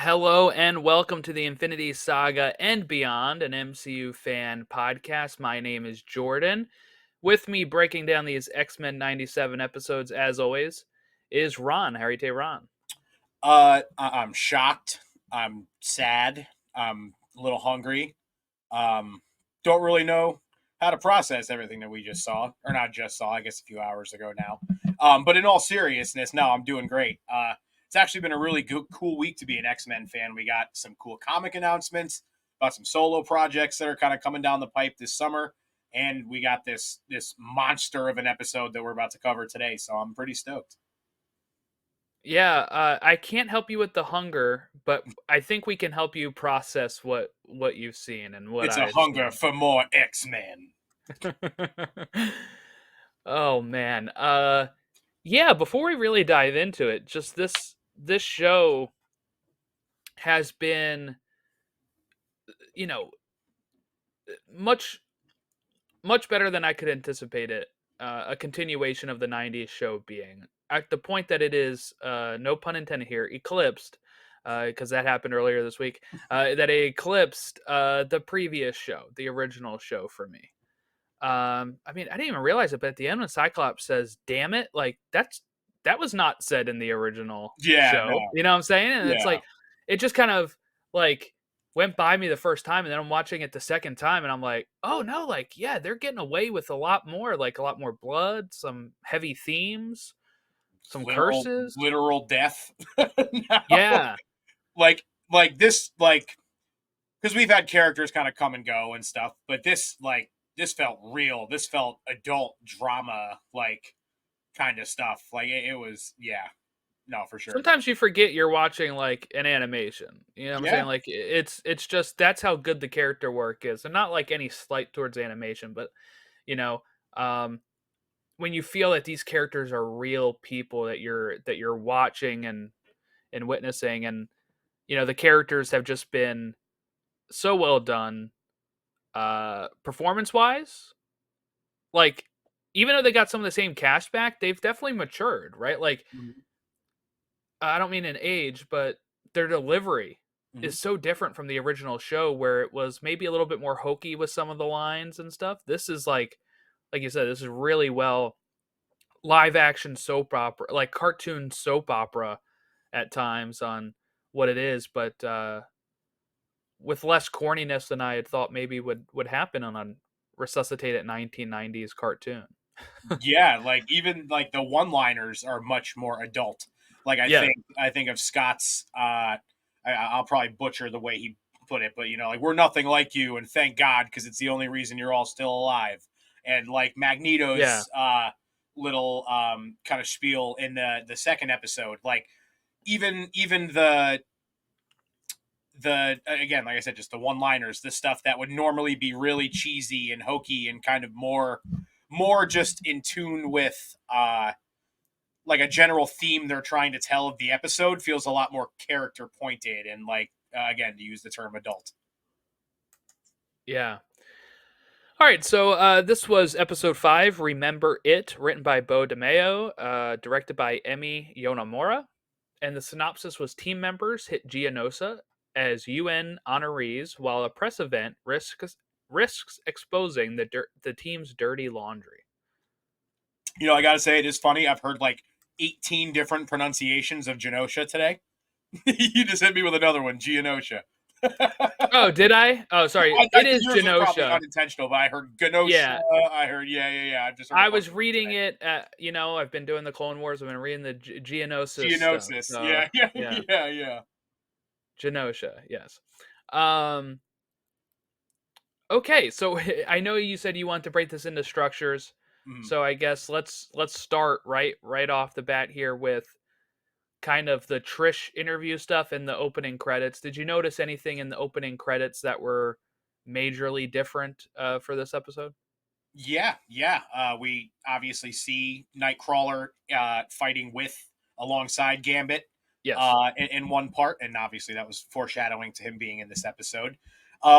Hello and welcome to the Infinity Saga and Beyond, an MCU fan podcast. My name is Jordan. With me breaking down these X-Men 97 episodes, as always, is Ron. How are you today, Ron? I'm shocked. I'm sad. I'm a little hungry. Um, don't really know how to process everything that we just saw, or not just saw. I guess a few hours ago now. But in all seriousness, no, I'm doing great. It's actually been a really good, cool week to be an X-Men fan. We got some cool comic announcements about some solo projects that are kind of coming down the pipe this summer, and we got this monster of an episode that we're about to cover today. So I'm pretty stoked. Yeah, I can't help you with the hunger, but I think we can help you process what you've seen and what It's a I've hunger seen. for more X-Men. Oh man. Yeah, before we really dive into it, just this show has been, you know, much much better than I could anticipate it. A continuation of the '90s show being at the point that it is, no pun intended here, eclipsed, because that happened earlier this week. That it eclipsed the previous show, the original show for me. I mean, I didn't even realize it, but at the end when Cyclops says "damn it," like that was not said in the original Yeah, show. no, You know what I'm saying? And it's yeah. like it just kind of like went by me the first time, and then I'm watching it the second time, and I'm like, oh no, like yeah, they're getting away with a lot more, like a lot more blood, some heavy themes, some Literal, curses. literal death. No. Yeah, Like this, like because we've had characters kind of come and go and stuff, but this felt real. This felt adult drama, like kind of stuff. Like it was, yeah, no, for sure. sometimes you forget you're watching like an animation. You know what I'm Yeah, saying? Like it's just that's how good the character work is, and not like any slight towards animation, but you know, um, when you feel that these characters are real people that you're watching and witnessing, and you know the characters have just been so well done, performance wise. Like even though they got some of the same cast back, they've definitely matured, right? Like hmm I don't mean in age, but their delivery hmm is so different from the original show where it was maybe a little bit more hokey with some of the lines and stuff. This is like you said, this is really well live action soap opera, like cartoon soap opera at times on what it is, but with less corniness than I had thought maybe would happen on a resuscitated 1990s cartoon. yeah. Like even like the one-liners are much more adult. Like Yeah. I think of Scott's. I'll probably butcher the way he put it, but like we're nothing like you, and thank God because it's the only reason you're all still alive. And like Yeah. Magneto's little kind of spiel in the second episode, like even the again, like I said, just the one-liners, the stuff that would normally be really cheesy and hokey and kind of more just in tune with like a general theme they're trying to tell of the episode feels a lot more character pointed and like again to use the term adult. Yeah. All right, so this was episode 5, Remember It, written by Beau DeMayo, directed by Emi Yonemura. And the synopsis was team members hit Genosha as UN honorees while a press event risks exposing the team's dirty laundry. I gotta say it is funny. I've heard like 18 different pronunciations of Genosha today. You just hit me with another one, Genosha. Oh, did I? Oh, sorry. I It think is yours was probably Genosha. unintentional, but I heard Genosha. Yeah, I heard, yeah. I've just heard a I bunch was of them reading today. it. I've been doing the Clone Wars. I've been reading the Geonosis stuff. Geonosis. So Yeah, yeah, yeah. Genosha. Yes. Um, Okay, so I know you said you want to break this into structures. Mhm. So I guess let's start right off the bat here with kind of the Trish interview stuff in the opening credits. Did you notice anything in the opening credits that were majorly different for this episode? Yeah. We obviously see Nightcrawler fighting with alongside Gambit Yes. in one part, and obviously that was foreshadowing to him being in this episode.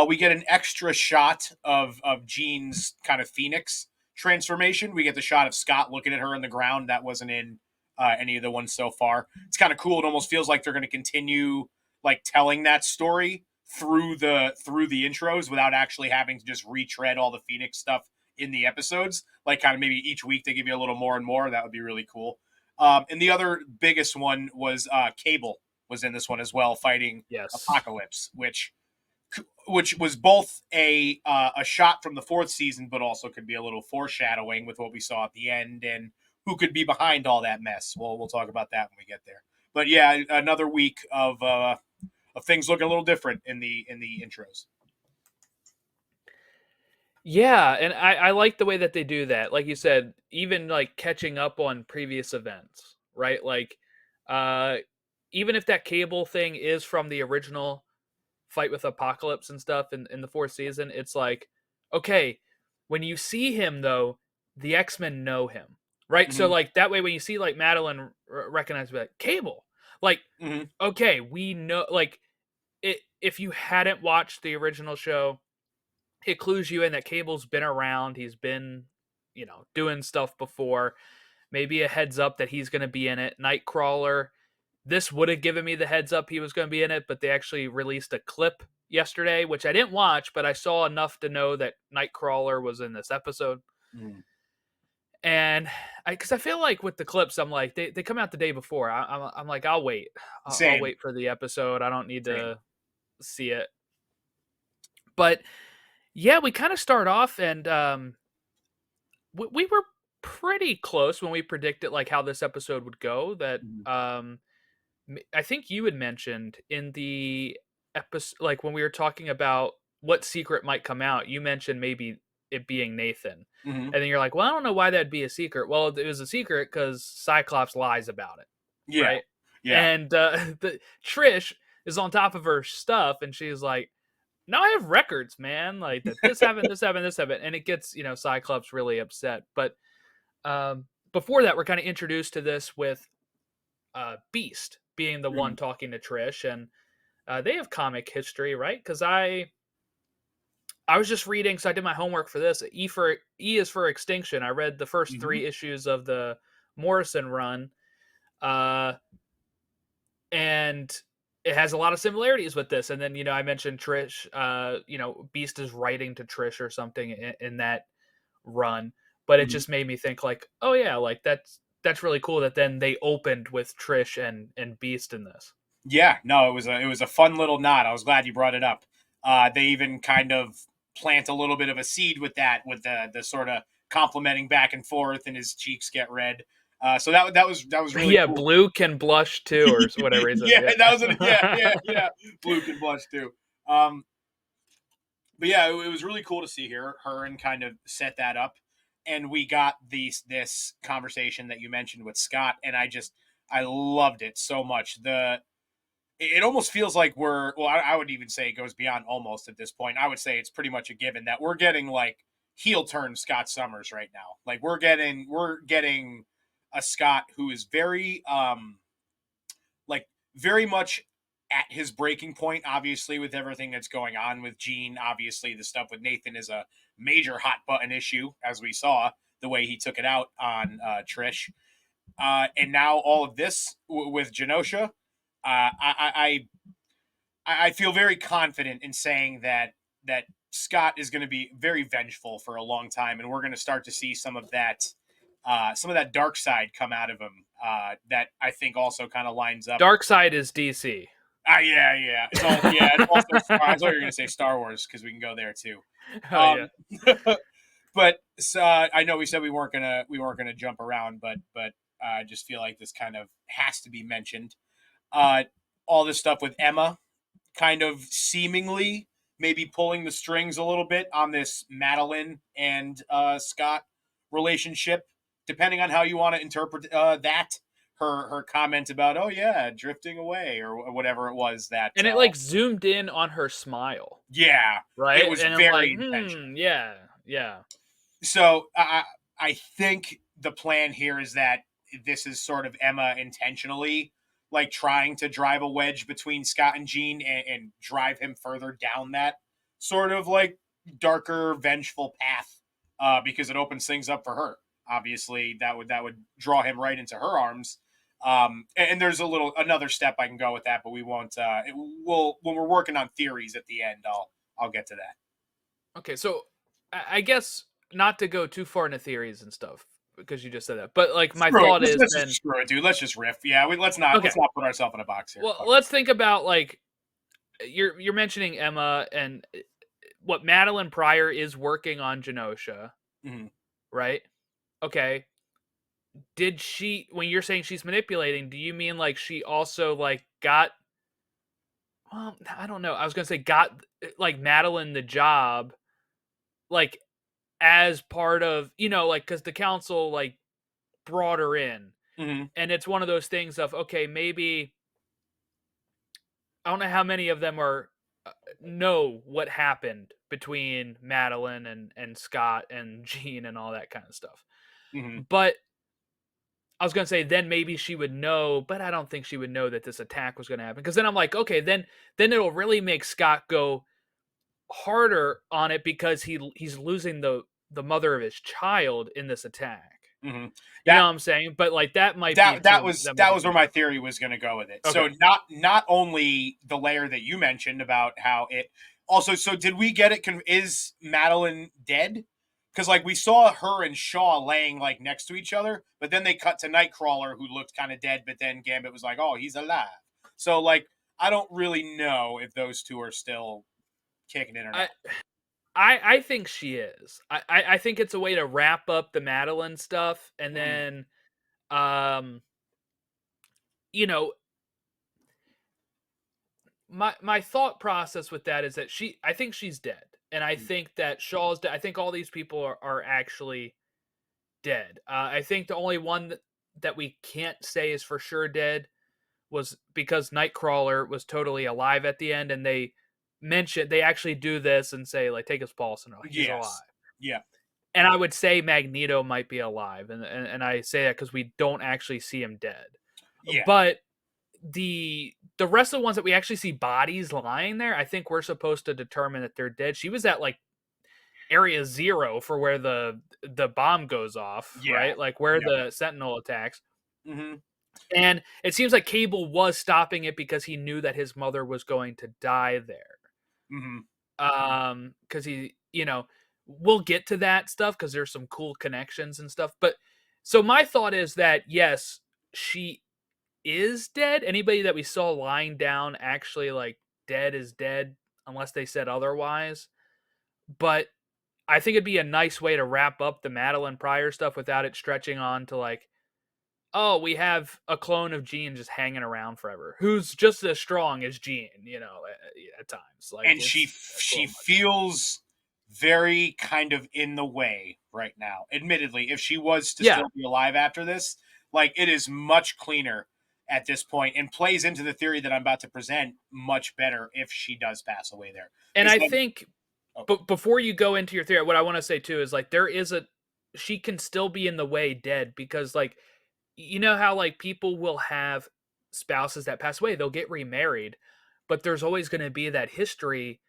We get an extra shot of Jean's kind of Phoenix transformation. We get the shot of Scott looking at her on the ground. That wasn't in any of the ones so far. It's kind of cool. It almost feels like they're going to continue like telling that story through the intros without actually having to just retread all the Phoenix stuff in the episodes. Like kind of maybe each week they give you a little more and more. That would be really cool. And the other biggest one was Cable was in this one as well, fighting Yes. Apocalypse, which was both a shot from the fourth season, but also could be a little foreshadowing with what we saw at the end and who could be behind all that mess. Well, we'll talk about that when we get there. But yeah, another week of things looking a little different in the intros. Yeah, and I like the way that they do that. Like you said, even like catching up on previous events, right? Like, uh, even if that Cable thing is from the original fight with Apocalypse and stuff in the fourth season, it's like, okay, when you see him though, the X-Men know him, right? So Mm-hmm. like that way, when you see like Madeline recognize like Cable, like, Mm-hmm. okay, we know, like, if you hadn't watched the original show, it clues you in that Cable's been around. He's been, doing stuff before. Maybe a heads up that he's going to be in it. Nightcrawler. This would have given me the heads up he was going to be in it, but they actually released a clip yesterday, which I didn't watch, but I saw enough to know that Nightcrawler was in this episode. Mm-hmm. And because I feel like with the clips, I'm like, they come out the day before. I'm like, I'll wait. I'll Same, wait for the episode. I don't need same. to see it. But yeah, we kind of start off, and we were pretty close when we predicted like how this episode would go. That Mm-hmm. I think you had mentioned in the episode, like when we were talking about what secret might come out, you mentioned maybe it being Nathan. Mm-hmm. And then you're like, well, I don't know why that'd be a secret. Well, it was a secret because Cyclops lies about it, Yeah, right? yeah, And the Trish is on top of her stuff, and she's like, "No, I have records, man. Like that this happened, this happened, this happened," and it gets Cyclops really upset. But before that, we're kind of introduced to this with Beast being the mm-hmm. one talking to Trish, and they have comic history, right? Because I was just reading, so I did my homework for this. E is for Extinction. I read the first Mm-hmm. 3 issues of the Morrison run, uh, and it has a lot of similarities with this. And then I mentioned Trish. Beast is writing to Trish or something in that run, but it Mm-hmm. just made me think like, oh yeah, like that's really cool that then they opened with Trish and Beast in this. Yeah, no, it was a fun little nod. I was glad you brought it up. They even kind of plant a little bit of a seed with that, with the sort of complimenting back and forth, and his cheeks get red. So that was really Yeah, cool. Blue can blush too, or whatever he says. Yeah, that was yeah, yeah, Yeah. yeah. Blue can blush too. Um, but yeah, it was really cool to see her and kind of set that up, and we got this conversation that you mentioned with Scott, and I loved it so much. It almost feels like I would even say it goes beyond almost at this point. I would say it's pretty much a given that we're getting like heel turn Scott Summers right now. Like we're getting a Scott who is very like very much at his breaking point, obviously, with everything that's going on with Gene. Obviously, the stuff with Nathan is a major hot button issue, as we saw the way he took it out on Trish. And now all of this with Genosha, I feel very confident in saying that Scott is going to be very vengeful for a long time, and we're going to start to see some of that dark side come out of him. That I think also kind of lines up. Dark Side is DC. Yeah, yeah. It's also Star. I thought you were going to say Star Wars because we can go there too. Oh yeah. Um, but I know we said we weren't gonna jump around, but I just feel like this kind of has to be mentioned. Uh, all this stuff with Emma, kind of seemingly maybe pulling the strings a little bit on this Madeline and Scott relationship, depending on how you want to interpret that. Her comment about, oh yeah, drifting away or whatever it was that And it like zoomed in on her smile, yeah, it right? was And I'm very like, intentional. yeah, yeah. So I think the plan here is that this is sort of Emma intentionally like trying to drive a wedge between Scott and Jean and drive him further down that sort of like darker, vengeful path because it opens things up for her. Obviously, that would draw him right into her arms. And there's another step I can go with that, but we won't. We'll when we're working on theories at the end, I'll get to that. Okay, so I guess not to go too far into theories and stuff because you just said that, but like my Screw it. thought is Let's just then screw it, dude. Let's just riff. Yeah, okay. let's not put ourselves in a box here. Well, Fuck it. let's think about like you're mentioning Emma and what Madeline Pryor is working on Genosha, Mhm. right? Okay. Did she when you're saying she's manipulating, do you mean like she also like got well, I don't know. I was going to say got like Madeline the job like as part of, like cuz the council like brought her in. Mhm. And it's one of those things of okay, maybe I don't know how many of them are know what happened between Madeline and Scott and Jean and all that kind of stuff. Mhm. But I was gonna say then maybe she would know, but I don't think she would know that this attack was gonna happen. Because then I'm like, okay, then it'll really make Scott go harder on it because he's losing the mother of his child in this attack. Mhm. You know That what I'm saying? But like that might be that might that be was too where my far. theory was going to go with it. Okay. So not only the layer that you mentioned about how it also. So did we get it? Is Madeline dead? Because like we saw her and Shaw laying like next to each other, but then they cut to Nightcrawler who looked kind of dead, but then Gambit was like, "Oh, he's alive." So like I don't really know if those two are still kicking it or I not. I think she is. I think it's a way to wrap up the Madeline stuff and Mm-hmm. then um you know my thought process with that is that I think she's dead. And I think that Shaw's dead. I think all these people are actually dead. I think the only one that we can't say is for sure dead was because Nightcrawler was totally alive at the end and they actually do this and say like take his pulse and he's alive. Yes. Yeah. And I would say Magneto might be alive, and I say that because we don't actually see him dead. Yeah. But the rest of the ones that we actually see bodies lying there, I think we're supposed to determine that they're dead. She was at like area 0 for where the bomb goes off, Yeah. right? Like where Yeah. the Sentinel attacks. Mm-hmm. And it seems like Cable was stopping it because he knew that his mother was going to die there. Mm-hmm. Because we'll get to that stuff because there's some cool connections and stuff. But so my thought is that yes, she is dead. Anybody that we saw lying down actually like dead is dead unless they said otherwise. But I think it'd be a nice way to wrap up the Madeline Pryor stuff without it stretching on to like, oh, we have a clone of Jean just hanging around forever, who's just as strong as Jean, at times. Like And it's a she little much. feels very kind of in the way right now. Admittedly, if she was to Yeah, still be alive after this, like it is much cleaner at this point and plays into the theory that I'm about to present much better if she does pass away there. and Because I then, think, oh, but before you go into your theory, what I want to say too is like she can still be in the way dead because like you know how like people will have spouses that pass away, they'll get remarried, but there's always going to be that history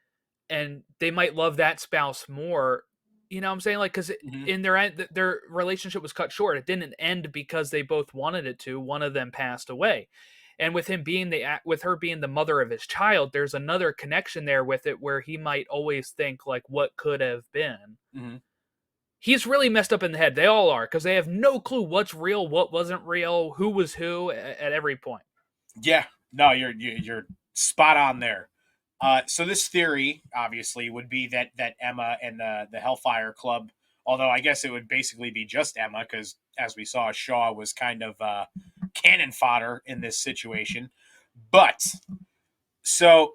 and they might love that spouse more. You know what I'm saying? Like, because mhm, in their relationship was cut short. It didn't end because they both wanted it to. One of them passed away, and with him being with her being the mother of his child, there's another connection there with it where he might always think like what could have been. mhm. He's really messed up in the head. They all are because they have no clue what's real, what wasn't real, who was who at every point. Yeah, no, you're spot on there. So this theory, obviously, would be that Emma and the Hellfire Club, although I guess it would basically be just Emma, because as we saw, Shaw was kind of cannon fodder in this situation. But so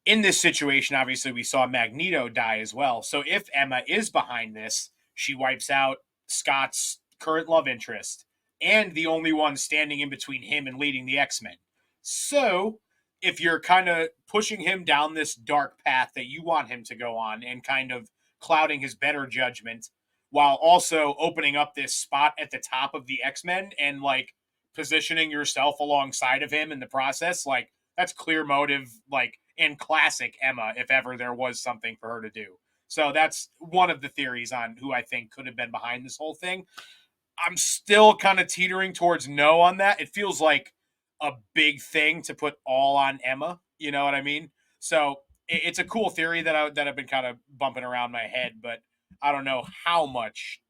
in this situation, obviously, we saw Magneto die as well. So if Emma is behind this, she wipes out Scott's current love interest and the only one standing in between him and leading the X-Men. So if you're kind of pushing him down this dark path that you want him to go on and kind of clouding his better judgment while also opening up this spot at the top of the X-Men and like positioning yourself alongside of him in the process, like that's clear motive, like in classic Emma, if ever there was something for her to do. So that's one of the theories on who I think could have been behind this whole thing. I'm still kind of teetering towards no on that. It feels like a big thing to put all on Emma. You know what I mean? So it's a cool theory that I've been kind of bumping around my head, but I don't know how much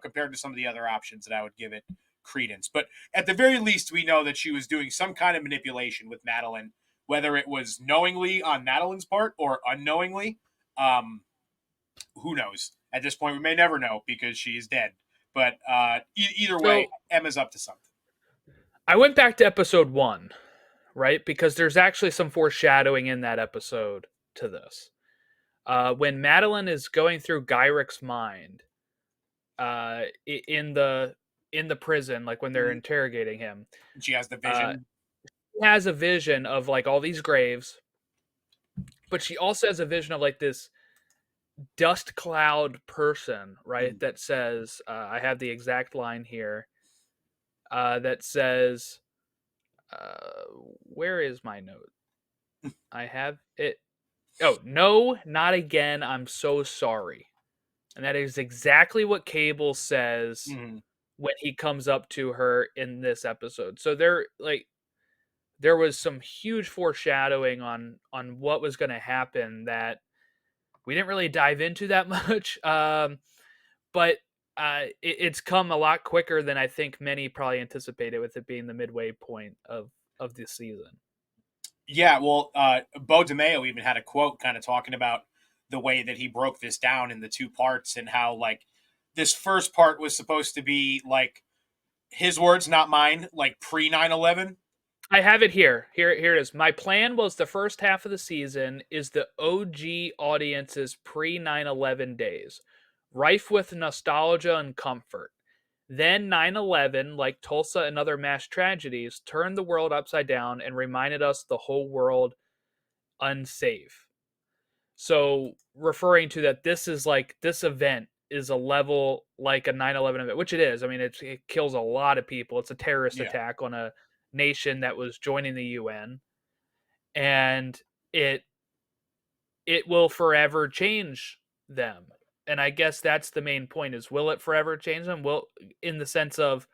compared to some of the other options that I would give it credence. But at the very least, we know that she was doing some kind of manipulation with Madeline, whether it was knowingly on Madeline's part or unknowingly. Who knows? At this point, we may never know because she is dead. But either way, So Emma's up to something. I went back to episode 1, right? Because there's actually some foreshadowing in that episode to this. When Madeline is going through Gyric's mind, in the prison, like when they're Mm-hmm. interrogating him, She has the uh, vision. he has a vision of like all these graves, but she also has a vision of like this dust cloud person, right? Mm-hmm. That says, I have the exact line here. That says, where is my note? I have it. Oh, no, not again. I'm so sorry. And that is exactly what Cable says Mm-hmm. when he comes up to her in this episode. So there was some huge foreshadowing on what was going to happen that we didn't really dive into that much. But it's come a lot quicker than I think many probably anticipated, with it being the midway point of the season. Yeah, well, Beau DeMayo even had a quote kind of talking about the way that he broke this down in the two parts and how like this first part was supposed to be like his words, not mine, like pre 9/11. I have it here. Here it is. My plan was the first half of the season is the OG audience's pre 9/11 days, rife with nostalgia and comfort. Then 9/11, like Tulsa and other mass tragedies, turned the world upside down and reminded us the whole world unsafe. So, referring to that, this is like this event is a level like a 9/11 event, which it is. I mean, it kills a lot of people. It's a terrorist Yeah. attack on a nation that was joining the UN, and it it will forever change them. And I guess that's the main point: is will it forever change them? Will, in the sense of,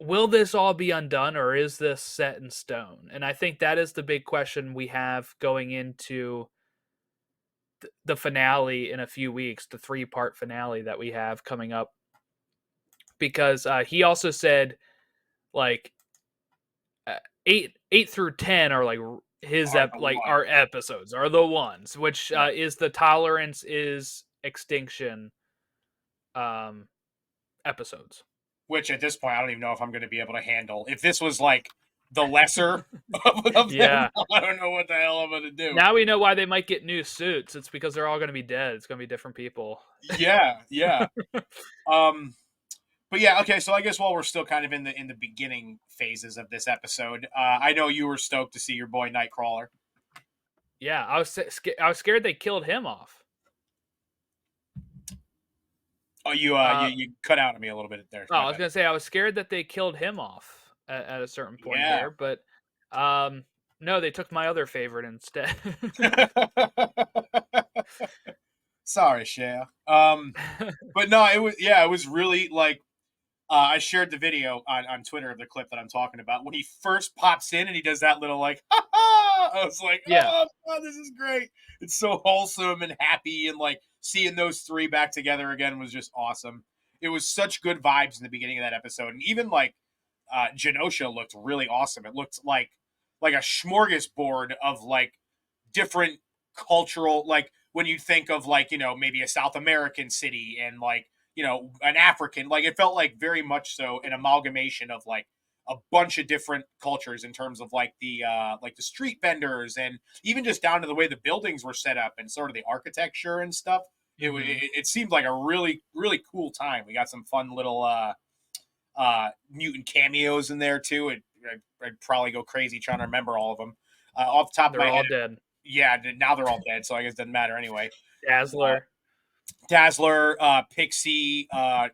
will this all be undone, or is this set in stone? And I think that is the big question we have going into the finale in a few weeks, the 3-part finale that we have coming up. Because he also said, like, 8 through 10 are like his Are the like one. our episodes are the ones, which Yeah. is the tolerance is extinction um episodes. Which at this point, I don't even know if I'm going to be able to handle. If this was like the lesser of them, Yeah. I don't know what the hell I'm going to do. Now we know why they might get new suits. It's because they're all going to be dead. It's going to be different people. Yeah, yeah. Um, but yeah, okay. So I guess while we're still kind of in the beginning phases of this episode, I know you were stoked to see your boy Nightcrawler. Yeah, I was scared they killed him off. Oh, you Uh, you cut out on me a little bit there. oh, My I was bad. gonna say I was scared that they killed him off at a certain point Yeah. there, but um, no, they took my other favorite instead. Sorry, Shea. But no, it was really like I shared the video on Twitter of the clip that I'm talking about when he first pops in and he does that little like, ha ha! I was like, Yeah. oh, God, this is great. It's so wholesome and happy, and like seeing those three back together again was just awesome. It was such good vibes in the beginning of that episode, and even like Genosha looked really awesome. It looked like a smorgasbord of like different cultural, like when you think of like maybe a South American city and like an African, like it felt like very much so an amalgamation of like a bunch of different cultures in terms of like the street vendors and even just down to the way the buildings were set up and sort of the architecture and stuff. Mm-hmm. It seemed like a really really cool time. We got some fun little mutant cameos in there too. I'd probably go crazy trying to remember all of them off the top of my They're head. all dead. Yeah, now they're all dead, so I guess it doesn't matter anyway. Uh, Dazzler. Dazzler, Pixie,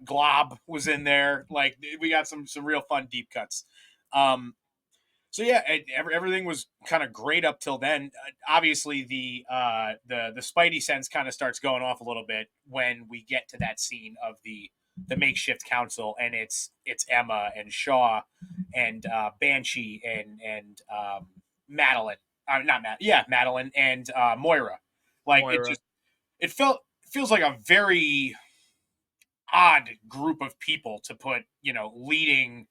Glob was in there. Like we got some real fun deep cuts. Um, So yeah, everything was kind of great up till then. Obviously, the Spidey sense kind of starts going off a little bit when we get to that scene of the makeshift council, and it's Emma and Shaw and Banshee and Madeline, not Matt, yeah, Madeline and Moira. Like it Moira. just feels like a very odd group of people to put leading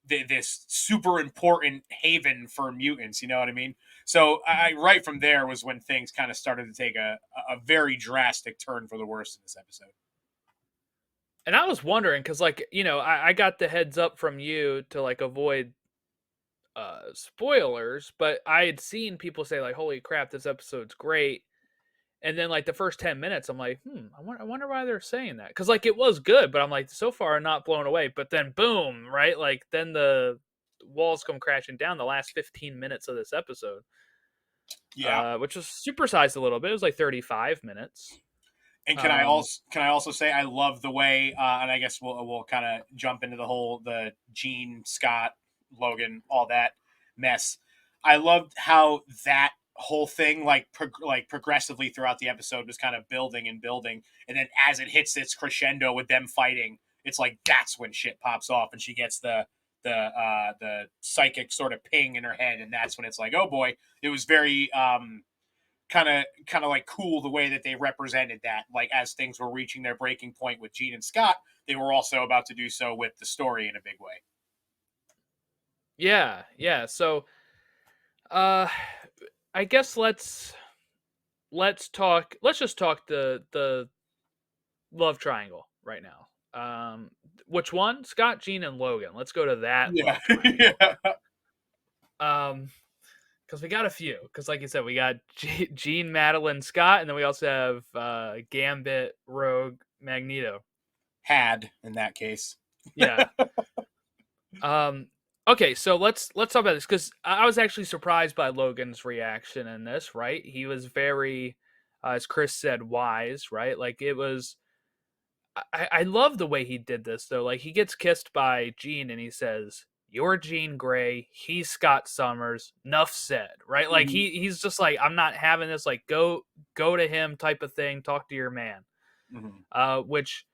this super important haven for mutants. You know what I mean? So I right from there was when things kind of started to take a very drastic turn for the worse in this episode. And I was wondering because, like, I got the heads up from you to like avoid spoilers, but I had seen people say like, "Holy crap, this episode's great." And then like the first 10 minutes, I'm like, I wonder why they're saying that, because like it was good, but I'm like, so far I'm not blown away. But then boom, right? Like then the walls come crashing down the last 15 minutes of this episode, Yeah. which was supersized a little bit. It was like 35 minutes. And Um, can I also say I love the way, and I guess we'll kind of jump into the Gene Scott Logan all that mess. I loved how that whole thing like progressively throughout the episode was kind of building and building, and then as it hits its crescendo with them fighting, it's like that's when shit pops off, and she gets the psychic sort of ping in her head, and that's when it's like, oh boy, it was very kind of like cool the way that they represented that, like as things were reaching their breaking point with Gene and Scott, they were also about to do so with the story in a big way. yeah, yeah. So, uh, I guess let's talk. Let's just talk the love triangle right now. Which one? Scott, Gene, and Logan. Let's go to that Yeah. love triangle. Yeah. Because we got a few. Because like you said, we got Gene, Madeline, Scott, and then we also have Gambit, Rogue, Magneto. Had in that case. Yeah. Um. Okay, so let's talk about this, because I was actually surprised by Logan's reaction in this. Right, he was very, as Chris said, wise. Right, like it was. I love the way he did this though. Like he gets kissed by Gene and he says, "You're Jean Grey. He's Scott Summers. Nuff said." Right? Like Mhm. he's just like, I'm not having this. Like go to him type of thing. Talk to your man. Mhm. Which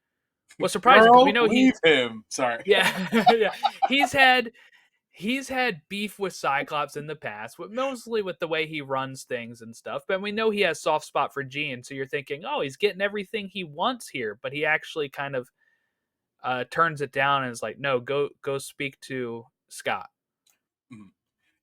was surprising because we Girl, know leave him. Sorry. yeah, yeah, he's had beef with Cyclops in the past, but mostly with the way he runs things and stuff. But we know he has soft spot for Jean, so you're thinking, oh, he's getting everything he wants here. But he actually kind of turns it down and is like, no, go speak to Scott. Mhm.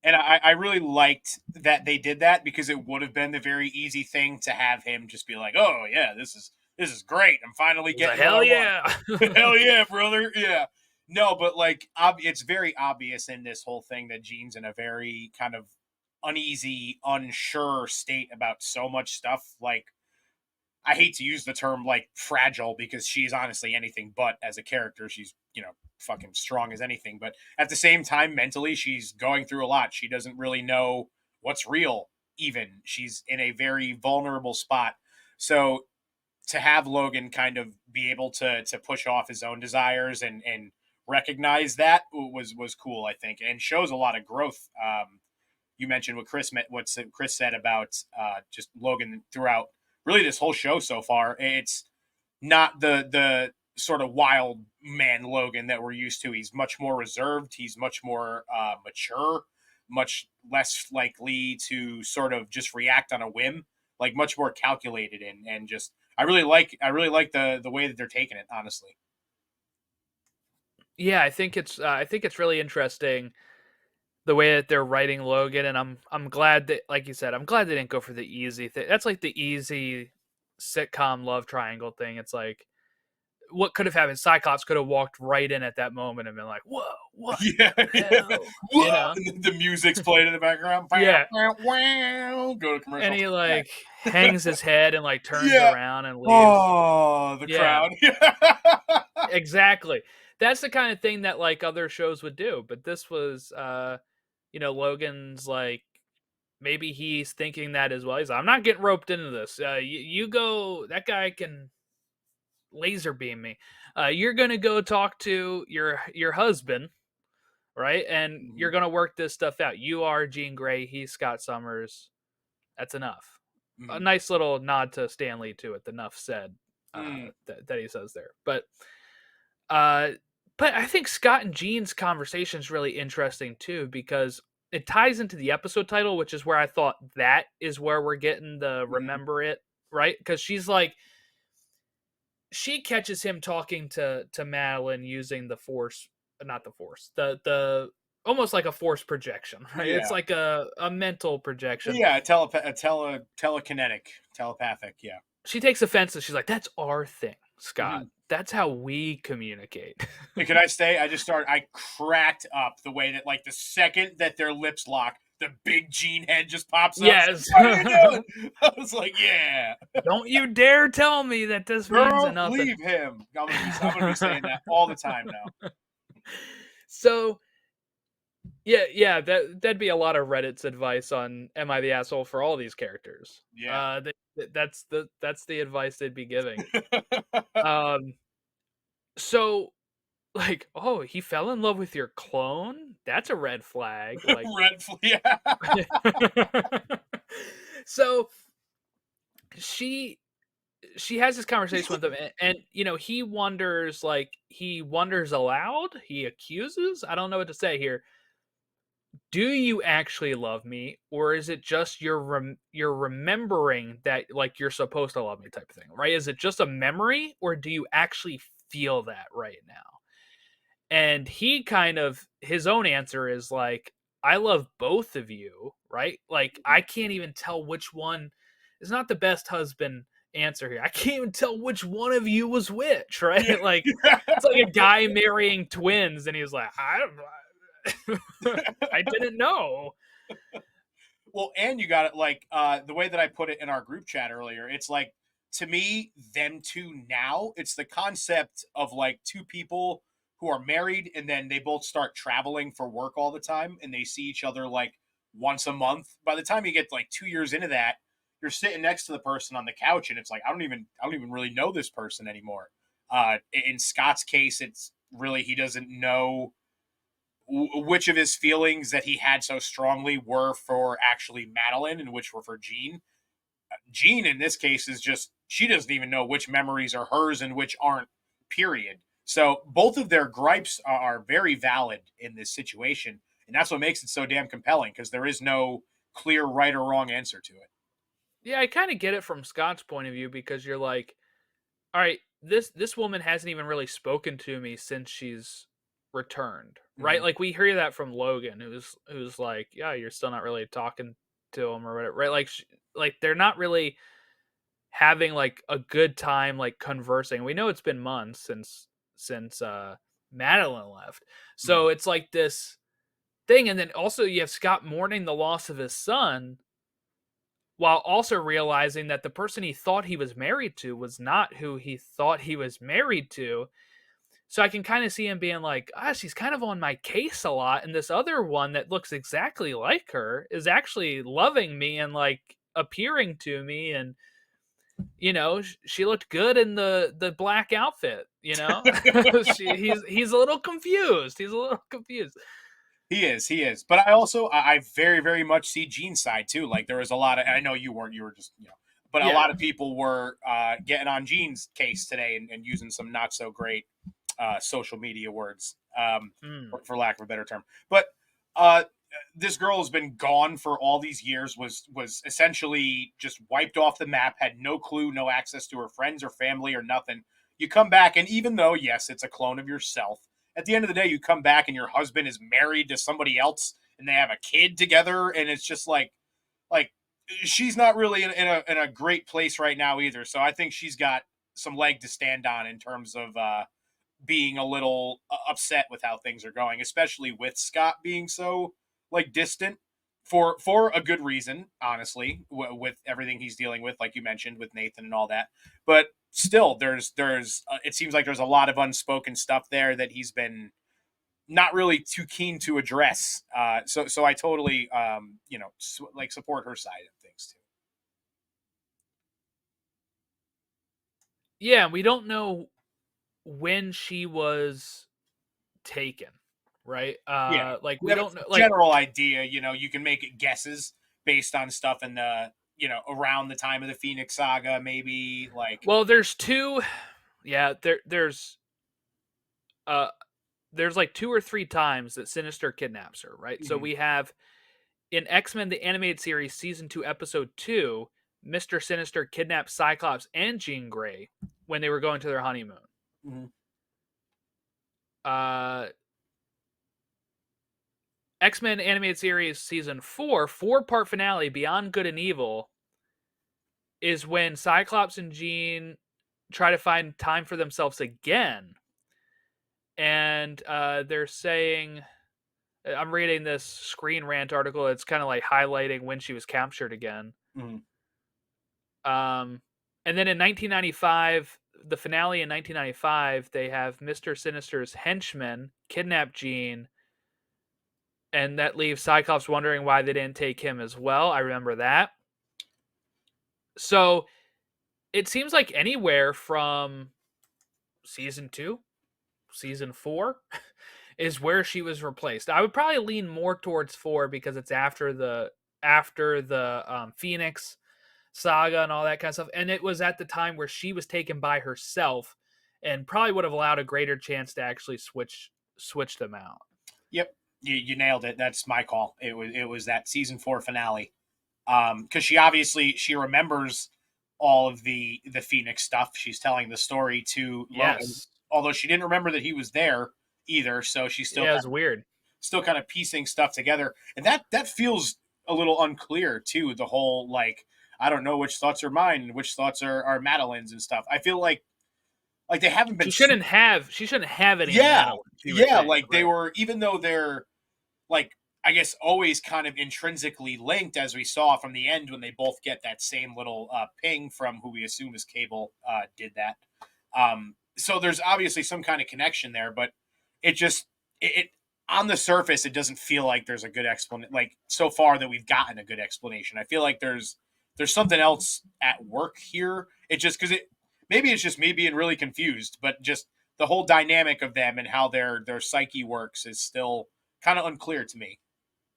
And I really liked that they did that, because it would have been the very easy thing to have him just be like, oh yeah, this is great, I'm finally He's like, getting what I hell want. yeah. Hell yeah, brother. Yeah. No, but like it's very obvious in this whole thing that Gene's in a very kind of uneasy, unsure state about so much stuff. Like I hate to use the term like fragile, because she's honestly anything but as a character. She's, fucking strong as anything. But at the same time, mentally, she's going through a lot. She doesn't really know what's real, even. She's in a very vulnerable spot. So to have Logan kind of be able to push off his own desires and recognize that was cool, I think, and shows a lot of growth. You mentioned what Chris said about just Logan throughout really this whole show so far. It's not the sort of wild man Logan that we're used to. He's much more reserved. He's much more mature, much less likely to sort of just react on a whim, like much more calculated and just I really like the way that they're taking it, honestly. Yeah, I think it's really interesting the way that they're writing Logan, and I'm glad that, like you said, I'm glad they didn't go for the easy thing. That's like the easy sitcom love triangle thing. It's like, what could have happened? Cyclops could have walked right in at that moment and been like, "Whoa, what Yeah, the yeah. hell?" You Whoa! know? And the music's playing in the background. Yeah. Go to And commercial. he Yeah. like hangs his head and like turns Yeah. around and leaves. Oh, the Yeah, crowd. exactly. That's the kind of thing that like other shows would do, but this was Logan's like, maybe he's thinking that as well. He's like, I'm not getting roped into this. You go, that guy can laser beam me. You're gonna go talk to your husband, right? And Mhm. you're gonna work this stuff out. You are Jean Grey, he's Scott Summers. That's enough. A Mhm. nice little nod to Stanley too at the enough said Mm. that he says there. Uh, but I think Scott and Jean's conversation is really interesting too because it ties into the episode title, which is where I thought that is where we're getting the Mhm. remember it, right? Because she's like, she catches him talking to Madeline using the force, not the force, the almost like a force projection, right? It's Yeah. like a mental projection. Yeah, telekinetic, telepathic, yeah. She takes offense and she's like, "That's our thing, Scott. Mhm. That's how we communicate." And can I say, I cracked up the way that, like, the second that their lips lock, the big Gene head just pops up. It's like, Yes. what are you doing? I was like, yeah, Don't you dare tell me that this means don't nothing. leave him. I'm gonna be saying that all the time now. So that'd be a lot of Reddit's advice on "Am I the asshole for all these characters?" Yeah. That's the advice they'd be giving. Um, so like, oh, he fell in love with your clone. That's a red flag. Like, Red flag. Yeah. so she she has this conversation with him and he wonders aloud, he accuses, I don't know what to say here. Do you actually love me, or is it just you're remembering that like you're supposed to love me type of thing, right? Is it just a memory, or do you actually feel that right now? And he kind of, his own answer is like, I love both of you, right? Like I can't even tell which one is not the best husband answer here. I can't even tell which one of you was which, Yeah. right? Like it's like a guy marrying twins and he's like, I didn't know. Well, and you got it like the way that I put it in our group chat earlier. It's like, to me, them two now. It's the concept of like two people who are married and then they both start traveling for work all the time and they see each other like once a month. By the time you get like 2 years into that, you're sitting next to the person on the couch and it's like, I don't even really know this person anymore. In Scott's case, it's really, he doesn't know which of his feelings that he had so strongly were for actually Madeline and which were for Jean. Jean, in this case, is just, she doesn't even know which memories are hers and which aren't, period. So both of their gripes are very valid in this situation. And that's what makes it so damn compelling because there is no clear right or wrong answer to it. Yeah, I kind of get it from Scott's point of view because you're like, all right, this woman hasn't even really spoken to me since she's returned, right? Mm-hmm. Like we hear that from Logan, who's like, yeah, you're still not really talking to him or whatever, right? Like they're not really having like a good time like conversing. We know it's been months since Madeline left, Mm-hmm. so it's like this thing, and then also you have Scott mourning the loss of his son while also realizing that the person he thought he was married to was not who he thought he was married to. So I can kind of see him being like, ah, she's kind of on my case a lot. And this other one that looks exactly like her is actually loving me and like appearing to me. And, she looked good in the black outfit, he's a little confused. He's a little confused. He is. But I also, I very, very much see Gene's side too. Like there was a lot of, I know you weren't, you were just, but a Yeah. lot of people were getting on Gene's case today and using some not so great social media words, Mm. for lack of a better term. But uh, this girl has been gone for all these years, was essentially just wiped off the map, had no clue, no access to her friends or family or nothing. You come back, and even though, yes, it's a clone of yourself, at the end of the day, you come back and your husband is married to somebody else and they have a kid together, and it's just like she's not really in a great place right now either. So I think she's got some leg to stand on in terms of being a little upset with how things are going, especially with Scott being so like distant for a good reason, honestly, with everything he's dealing with, like you mentioned with Nathan and all that. But still, there's it seems like there's a lot of unspoken stuff there that he's been not really too keen to address. So I totally like support her side of things too. Yeah, we don't know when she was taken, right? Yeah, Like we we have a don't know, like, general idea. You can make it guesses based on stuff in the around the time of the Phoenix Saga, maybe like. well, there's two, yeah, uh, there's like 2 or 3 times that Sinister kidnaps her, right? So Mhm, we have in X-Men the Animated Series Season 2 Episode 2, Mr. Sinister kidnapped Cyclops and Jean Grey when they were going to their honeymoon. mhm. Uh X-Men Animated Series Season 4, 4-part finale Beyond Good and Evil is when Cyclops and Jean try to find time for themselves again. And they're saying, I'm reading this Screen Rant article. It's kind of like highlighting when she was captured again. Mhm. Um, and then in 1995, the finale in 1995, they have Mr. Sinister's henchmen kidnap Jean, and that leaves Cyclops wondering why they didn't take him as well. I remember that. So it seems like anywhere from season 2, season 4 is where she was replaced. I would probably lean more towards 4 because it's after the Phoenix saga and all that kind of stuff, and it was at the time where she was taken by herself, and probably would have allowed a greater chance to actually switch them out. Yep, you nailed it. That's my call. It was that season 4 finale. Because she remembers all of the Phoenix stuff. She's telling the story to Logan, Yes, although she didn't remember that he was there either. So she's yeah, it's weird. still kind of piecing stuff together, and that feels a little unclear too. The whole like I don't know which thoughts are mine and which thoughts are Madeline's and stuff. I feel like they haven't been. She shouldn't have any of Yeah, Madeline. She would yeah. think, Like they right? were, even though they're like I guess always kind of intrinsically linked, as we saw from the end when they both get that same little ping from who we assume is Cable did that. So there's obviously some kind of connection there, but it just it on the surface it doesn't feel like there's a good explanation. Like so far that we've gotten a good explanation, I feel like there's something else at work here. It just because it maybe it's just me being really confused, but just the whole dynamic of them and how their psyche works is still kind of unclear to me.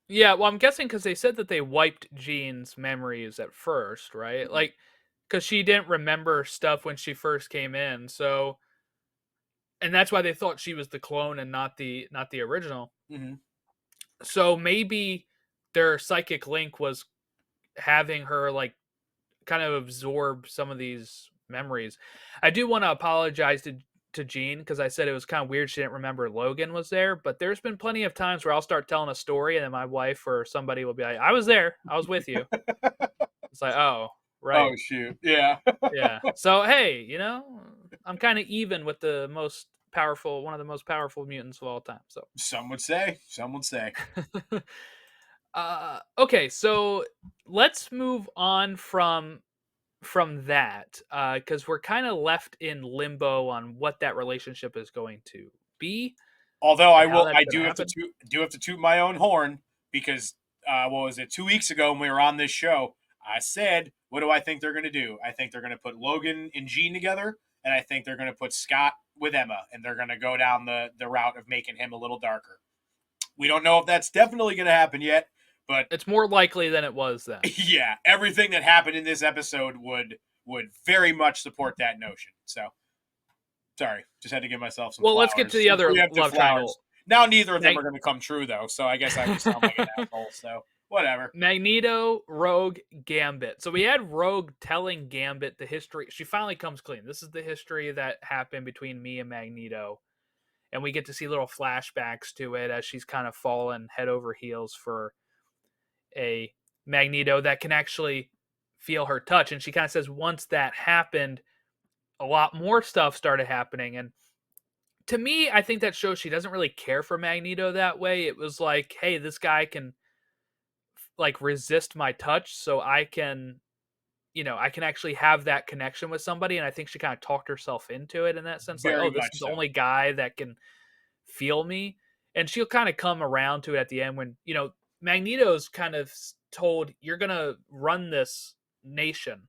Yeah, well, I'm guessing because they said that they wiped Jean's memories at first, right? Mhm. Like, because she didn't remember stuff when she first came in, so, and that's why they thought she was the clone and not the original. Mhm. So maybe their psychic link was having her like kind of absorb some of these memories. I do want to apologize to Jean because I said it was kind of weird she didn't remember Logan was there, but there's been plenty of times where I'll start telling a story and then my wife or somebody will be like, "I was there. I was with you." It's like, "Oh, Oh right. shoot. Yeah. Yeah." So, hey, I'm kind of even with one of the most powerful mutants of all time. So, Some would say. Some would say. okay, so let's move on from that because we're kind of left in limbo on what that relationship is going to be Although and how that's I going to happen. do have to toot my own horn because what was it 2 weeks ago when we were on this show? I said, what do I think they're going to do? I think they're going to put Logan and Jean together, and I think they're going to put Scott with Emma, and they're going to go down the route of making him a little darker. We don't know if that's definitely going to happen yet, but It's more likely than it was then. yeah, everything that happened in this episode would very much support that notion. So sorry, just had to give myself some Well, let's get to flowers, the some other preemptive love triangle. flowers. Now neither of them are Mag- going to come true though, so I guess I just sound like an asshole. So whatever. Magneto, Rogue, Gambit. So we had Rogue telling Gambit the history. She finally comes clean. This is the history that happened between me and Magneto. And we get to see little flashbacks to it as she's kind of fallen head over heels for a Magneto that can actually feel her touch. And she kind of says once that happened, a lot more stuff started happening. And to me, I think that shows she doesn't really care for Magneto that way. It was like, hey, this guy can like resist my touch, so I can actually have that connection with somebody. And I think she kind of talked herself into it in that sense, like, Very oh, this is much the so. only guy that can feel me. And she'll kind of come around to it at the end when, Magneto's kind of told, you're going to run this nation.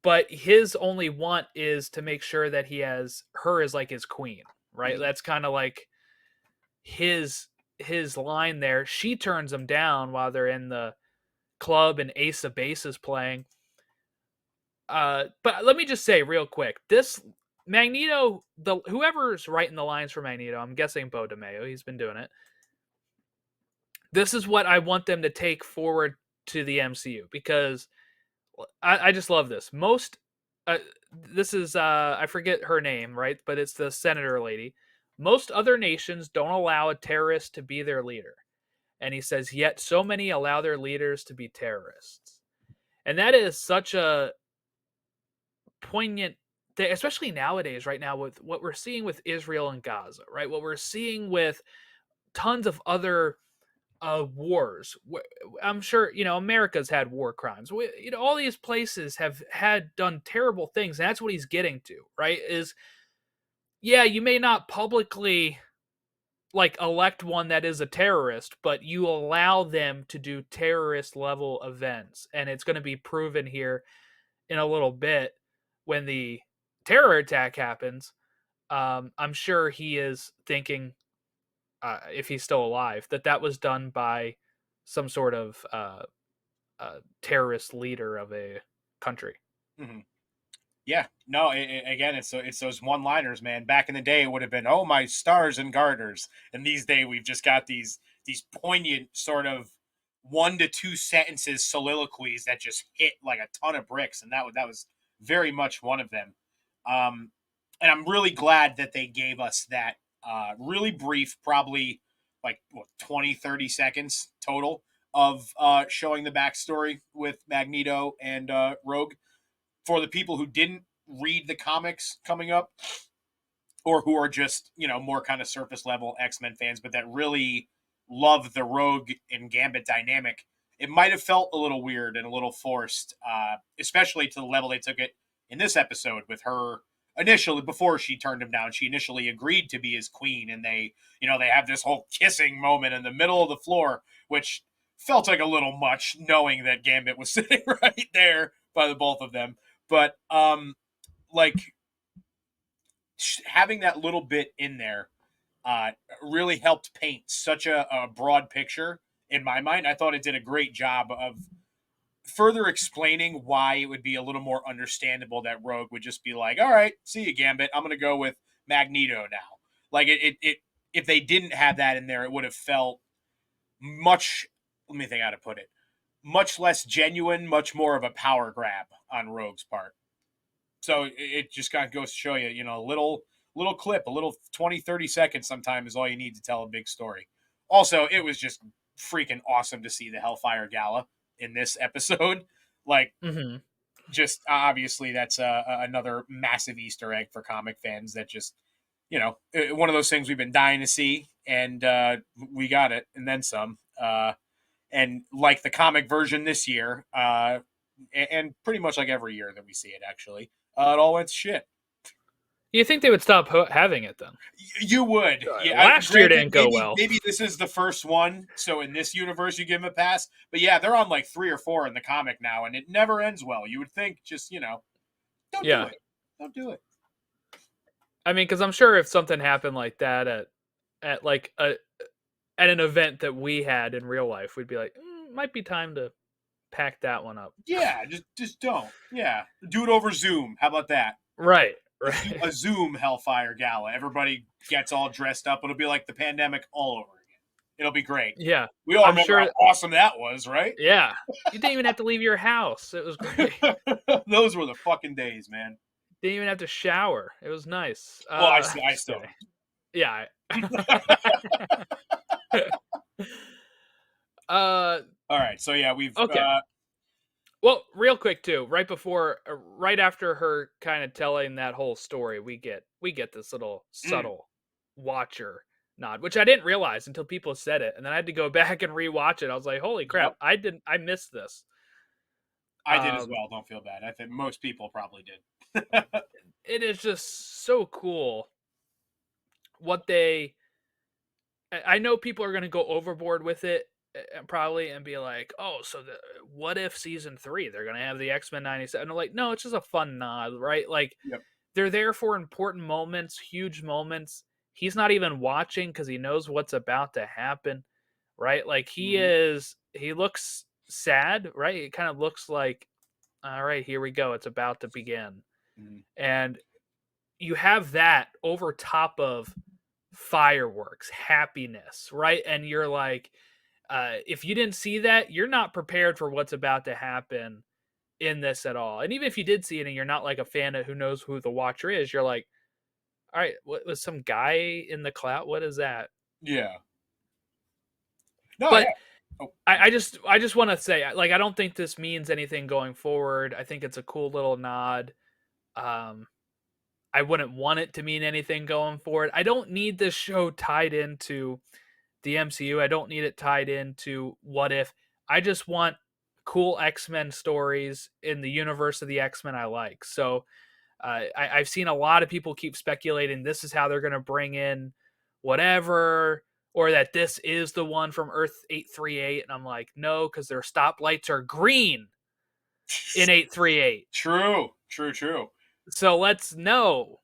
But his only want is to make sure that he has her as like his queen, right? Mhm. That's kind of like his line there. She turns him down while they're in the club and Ace of Base is playing. But let me just say real quick, this Magneto, whoever's writing the lines for Magneto, I'm guessing Beau DeMayo, he's been doing it. This is what I want them to take forward to the MCU, because I just love this. This is I forget her name, right? But it's the senator lady. Most other nations don't allow a terrorist to be their leader. And he says, yet so many allow their leaders to be terrorists. And that is such a poignant thing, especially nowadays, right now, with what we're seeing with Israel and Gaza, right? What we're seeing with tons of other wars. I'm sure, America's had war crimes. All these places have had done terrible things. And that's what he's getting to, right? Is, yeah, you may not publicly elect one that is a terrorist, but you allow them to do terrorist level events. And it's going to be proven here in a little bit when the terror attack happens. I'm sure he is thinking, if he's still alive, that was done by some sort of terrorist leader of a country. Mm-hmm. Yeah, no. Again, it's those one-liners, man. Back in the day, it would have been, "Oh, my stars and garters," and these days we've just got these poignant sort of 1 to 2 sentences soliloquies that just hit like a ton of bricks, and that was very much one of them. And I'm really glad that they gave us that really brief, probably like 20, 30 seconds total of showing the backstory with Magneto and Rogue. For the people who didn't read the comics coming up, or who are just, more kind of surface level X-Men fans, but that really love the Rogue and Gambit dynamic, it might have felt a little weird and a little forced, especially to the level they took it in this episode with her initially, before she turned him down. She initially agreed to be his queen, and they have this whole kissing moment in the middle of the floor, which felt like a little much, knowing that Gambit was sitting right there by the both of them. But having that little bit in there really helped paint such a broad picture in my mind. I thought it did a great job of further explaining why it would be a little more understandable that Rogue would just be like, "All right, see you, Gambit. I'm going to go with Magneto now." Like it if they didn't have that in there, it would have felt much. Let me think how to put it. Much less genuine, much more of a power grab on Rogue's part. So it just kind of goes to show you, a little clip, a little 20, 30 seconds sometimes is all you need to tell a big story. Also, it was just freaking awesome to see the Hellfire Gala in this episode. Just obviously that's another massive Easter egg for comic fans that just, one of those things we've been dying to see, and we got it, and then some. And like the comic version this year, and pretty much like every year that we see it, actually, it all went to shit. You think they would stop having it then? You would. Yeah, last year didn't go well. Maybe this is the first one, so in this universe you give them a pass. But yeah, they're on like 3 or 4 in the comic now, and it never ends well. You would think, just do it. Don't do it. I mean, because I'm sure if something happened like that at like at an event that we had in real life, we'd be like, might be time to pack that one up. Yeah, just don't. Yeah, do it over Zoom. How about that? Right. A Zoom Hellfire Gala. Everybody gets all dressed up. It'll be like the pandemic all over again. It'll be great. Yeah. We all remember how awesome that was, right? Yeah. You didn't even have to leave your house. It was great. Those were the fucking days, man. Didn't even have to shower. It was nice. Well, I still. Yeah. All right. So yeah, we've okay. Well, real quick too, right after her kind of telling that whole story, we get this little subtle watcher nod, which I didn't realize until people said it, and then I had to go back and rewatch it. I was like, "Holy crap, Yep. I missed this." I did as well. Don't feel bad. I think most people probably did. It is just so cool what I know people are going to go overboard with it probably and be like, "Oh, so what if season 3 they're going to have the X-Men 97?" And I'm like, "No, it's just a fun nod, right? Like, yep. They're there for important moments, huge moments. he's not even watching because he knows what's about to happen, right? Like Mm-hmm. he looks sad, right? It kind of looks like, all right, here we go, it's about to begin. Mm-hmm. And you have that over top of fireworks, happiness, right? And you're like, if you didn't see that, you're not prepared for what's about to happen in this at all. And even if you did see it and you're not like a fan of who knows who the Watcher is, you're like, all right, what was some guy in the cloud? What is that? Yeah. No, yeah. But Oh, I just want to say, like, I don't think this means anything going forward. I think it's a cool little nod. Um, I wouldn't want it to mean anything going forward. I don't need this show tied into the MCU. I don't need it tied into What If. I just want cool X-Men stories in the universe of the X-Men I like. So I've seen a lot of people keep speculating this is how they're going to bring in whatever, or that this is the one from Earth 838. And I'm like, no, because their stoplights are green in 838. true, true, true. So let's know.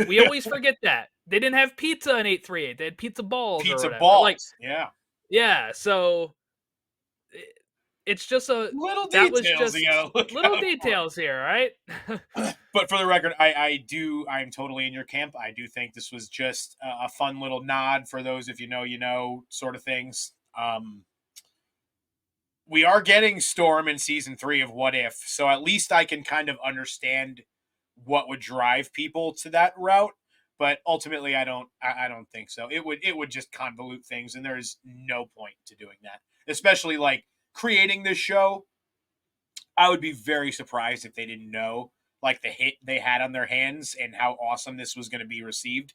We always forget that. They didn't have pizza in 838. They had pizza balls or Pizza whatever. Like, balls. Yeah. yeah, so it's just Little that was details you just gotta look little out for. details here, right? But for the record, I'm totally in your camp. I do think this was just a fun little nod for those if you know, you know, sort of things. We are getting Storm in season 3 of What If, so at least I can kind of understand what would drive people to that route. But ultimately, I don't think so. It would just convolute things, and there's no point to doing that. Especially like creating this show, I would be very surprised if they didn't know like the hit they had on their hands and how awesome this was going to be received.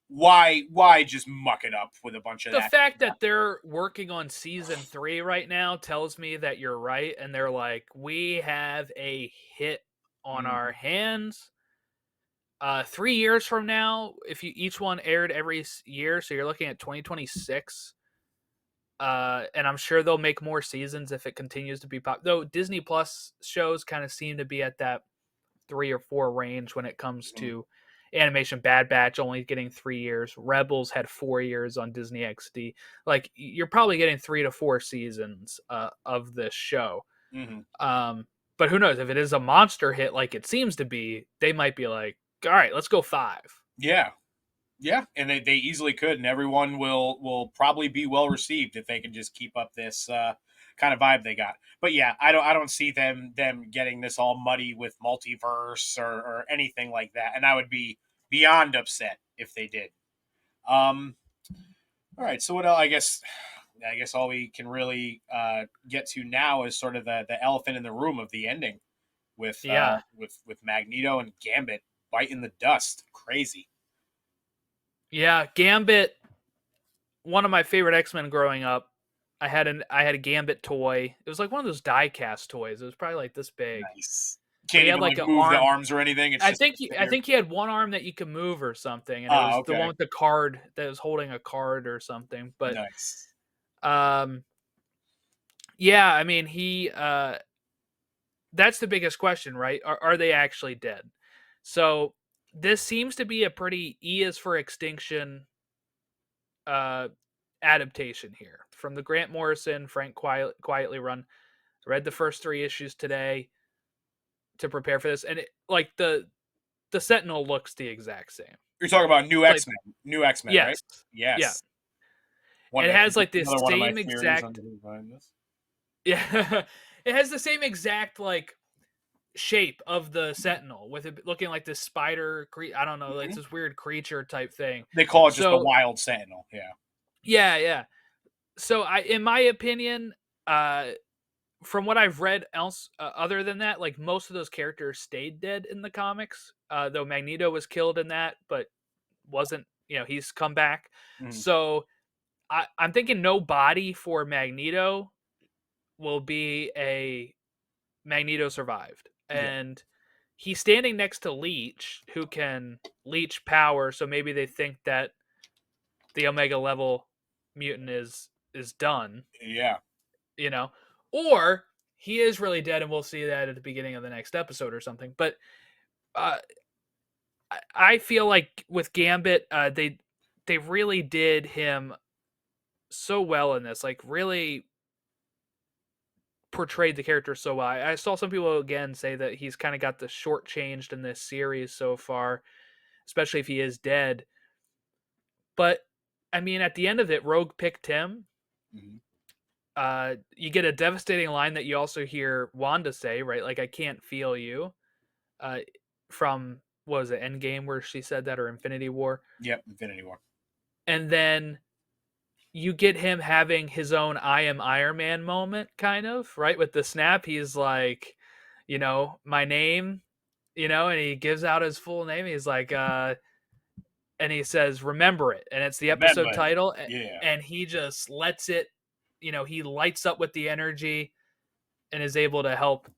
Why just muck it up with a bunch of The that? fact that they're working on season 3 right now tells me that you're right, and they're like, we have a hit on our Mm-hmm. hands. 3 years from now, if you each one aired every year, so you're looking at 2026. And I'm sure they'll make more seasons if it continues to be pop. Though Disney Plus shows kind of seem to be at that 3 or 4 range when it comes to animation. Bad Batch only getting 3 years. Rebels had 4 years on Disney XD. Like, you're probably getting 3 to 4 seasons of this show. Mm-hmm. But who knows, if it is a monster hit like it seems to be, they might be like, all right, let's go 5. Yeah, yeah, and they easily could, and everyone will probably be well received if they can just keep up this kind of vibe they got. But yeah, I don't see them getting this all muddy with multiverse or anything like that, and I would be beyond upset if they did. All right, so what else? I guess all we can really get to now is sort of the elephant in the room of the ending with Yeah. with Magneto and Gambit biting the dust. Crazy. Yeah. Gambit, one of my favorite X-Men growing up. I had a Gambit toy. It was like one of those die cast toys. It was probably like this big. Nice. But Can't he had even like like an move the arm. arms or anything. It's I just think a he I figure. think he had one arm that you could move or something, and it Ah, was the one okay. with the card that was holding a card or something. But Nice. um yeah, I mean that's the biggest question, right? Are they actually dead? So this seems to be a pretty E is for extinction uh adaptation here from the Grant Morrison, quietly run. Read the first 3 issues today to prepare for this, and like the Sentinel looks the exact same. You're talking about new It's like, X Men. New X Men, right? yes, yeah, Yes. it has like the Another one of my same theories on exact, who's behind this. yeah, it has the same exact like shape of the Sentinel with it looking like this spider. I don't know, it's Mhm. this weird creature type thing. They call it just the So Wild Sentinel. Yeah. yeah. So in my opinion, uh, from what I've read else other than that, like most of those characters stayed dead in the comics. Though Magneto was killed in that, but wasn't, he's come back. Mhm. So I'm thinking no body for Magneto will be a Magneto survived. Yeah. And he's standing next to Leech, who can leech power, so maybe they think that the Omega level mutant is done, Yeah. you know. Or he is really dead and we'll see that at the beginning of the next episode or something. But uh I feel like with Gambit, they really did him so well in this. Like, really portrayed the character so well. I saw some people again say that he's kind of got the shortchanged in this series so far, especially if he is dead. But I mean, at the end of it, Rogue picked him. Mhm. You get a devastating line that you also hear Wanda say, right? Like, I can't feel you. Uh, from what was it, Endgame, where she said that, or Infinity War, Yep, Infinity War. and then you get him having his own "I am Iron Man" moment, kind of, right? With the snap, he's like, my name, and he gives out his full name. He's like, and he says, "Remember it," and it's the episode Remember, title, yeah, and he just lets it, he lights up with the energy and is able to help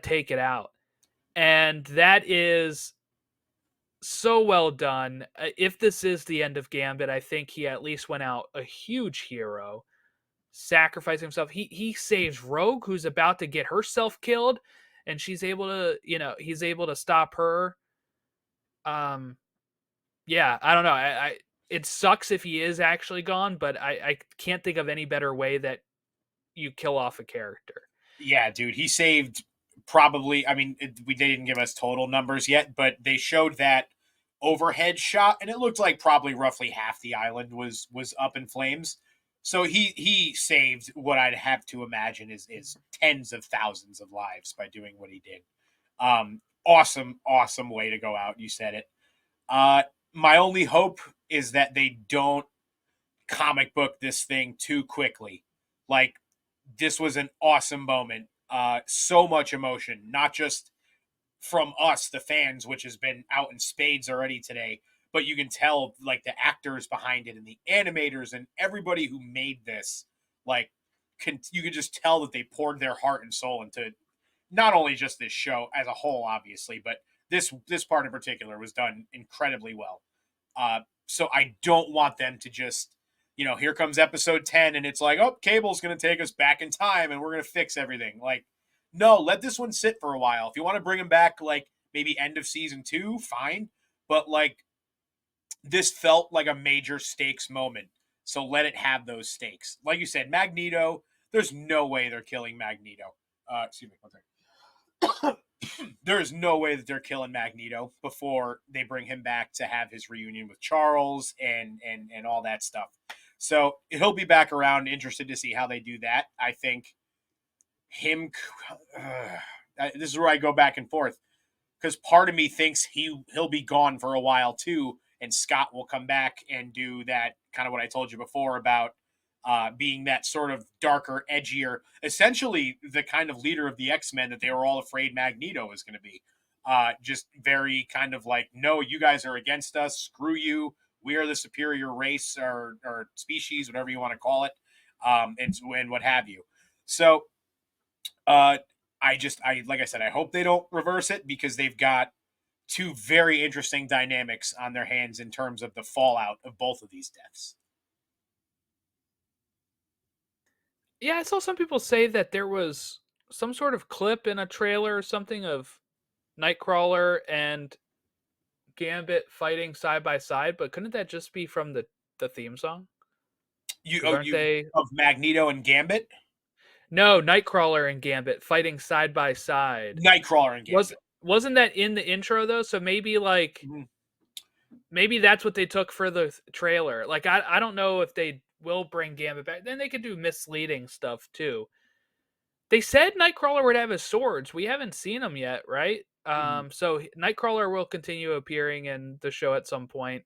take it out, and that is so well done. If this is the end of Gambit, I think he at least went out a huge hero, sacrificing himself. He saves Rogue, who's about to get herself killed, and she's able to, he's able to stop her. Um, yeah, I don't know. I it sucks if he is actually gone, but I can't think of any better way that you kill off a character. yeah, dude. He saved probably. I mean, they didn't give us total numbers yet, but they showed that overhead shot, and it looked like probably roughly half the island was up in flames. So he saved what I'd have to imagine is tens of thousands of lives by doing what he did. Awesome way to go out. You said it. My only hope is that they don't comic book this thing too quickly. Like, this was an awesome moment. So much emotion, not just from us, the fans, which has been out in spades already today, but you can tell like the actors behind it and the animators and everybody who made this, like, you could just tell that they poured their heart and soul into not only just this show as a whole, obviously, but this part in particular was done incredibly well. So I don't want them to just, here comes episode 10 and it's like, oh, Cable's going to take us back in time and we're going to fix everything. Like, no, let this one sit for a while. If you want to bring him back, like maybe end of season 2, fine. But like, this felt like a major stakes moment. So let it have those stakes. Like you said, Magneto, there's no way they're killing Magneto. Excuse me, one second. There is no way that they're killing Magneto before they bring him back to have his reunion with Charles and all that stuff. So he'll be back around. Interested to see how they do that. I think him. This is where I go back and forth because part of me thinks he'll be gone for a while too, and Scott will come back and do that kind of what I told you before about being that sort of darker, edgier, essentially the kind of leader of the X-Men that they were all afraid Magneto was going to be. Just very kind of like, no, you guys are against us. Screw you. We are the superior race or species, whatever you want to call it, and what have you. So uh, I like I said, I hope they don't reverse it because they've got two very interesting dynamics on their hands in terms of the fallout of both of these deaths. Yeah, I saw some people say that there was some sort of clip in a trailer or something of Nightcrawler and Gambit fighting side by side, but couldn't that just be from the theme song? You Because oh aren't you they? of Magneto and Gambit, No, Nightcrawler and Gambit fighting side by side. Nightcrawler and Was Gambit. wasn't that in the intro though? So maybe like Mm-hmm. maybe that's what they took for the trailer. Like I don't know if they will bring Gambit back. Then they could do misleading stuff too. They said Nightcrawler would have his swords. We haven't seen them yet, right? Mm-hmm. So Nightcrawler will continue appearing in the show at some point.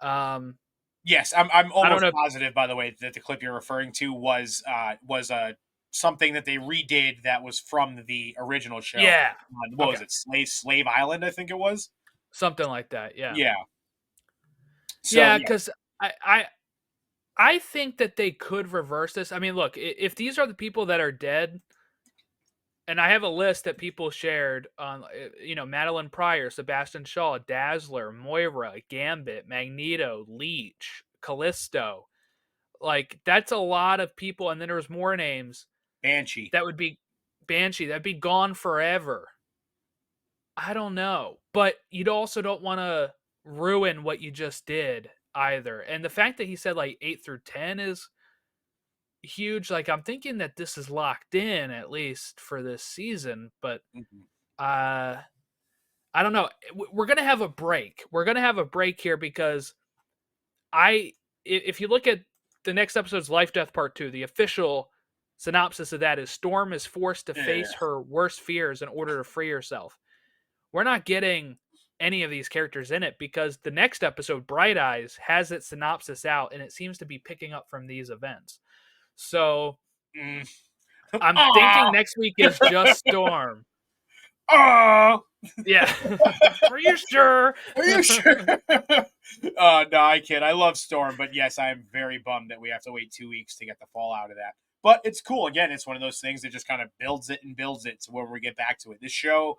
Um, Yes, I'm I don't almost know. positive, by the way, that the clip you're referring to was something that they redid that was from the original show. Yeah. What Okay. was it? Slave Island, I think it was. Something like that. Yeah. Yeah. So Yeah, yeah. because I think that they could reverse this. I mean, look, if these are the people that are dead, and I have a list that people shared on, Madeline Pryor, Sebastian Shaw, Dazzler, Moira, Gambit, Magneto, Leech, Callisto. Like, that's a lot of people. And then there's more names Banshee. that would be Banshee, that'd be gone forever. I don't know. But you also don't want to ruin what you just did. either. And the fact that he said like 8 through 10 is huge. Like I'm thinking that this is locked in at least for this season, but Mm-hmm. uh I don't know. We're going to have a break. We're going to have a break here because if you look at the next episode's Life Death Part 2, the official synopsis of that is Storm is forced to Yeah. face her worst fears in order to free herself. We're not getting any of these characters in it because the next episode, Bright Eyes, has its synopsis out and it seems to be picking up from these events. So Mm. I'm thinking Ah, next week is just Storm. ah. Yeah. Are you sure? Are you sure? No, I kid. I love Storm, but yes, I am very bummed that we have to wait 2 weeks to get the fallout of that. But it's cool. Again, it's one of those things that just kind of builds it and builds it to where we get back to it. This show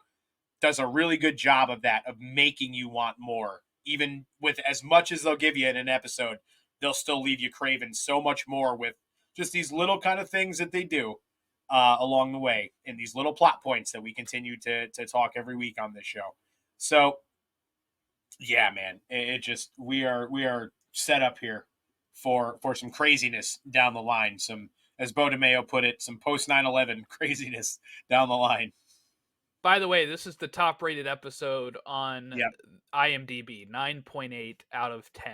does a really good job of that, of making you want more. Even with as much as they'll give you in an episode, they'll still leave you craving so much more with just these little kind of things that they do along the way, and these little plot points that we continue to talk every week on this show. So yeah, man, it just we are set up here for some craziness down the line. Some, as Beau DeMayo put it, some post 9/11 craziness down the line. By the way, this is the top rated episode on Yeah, IMDb, 9.8 out of 10.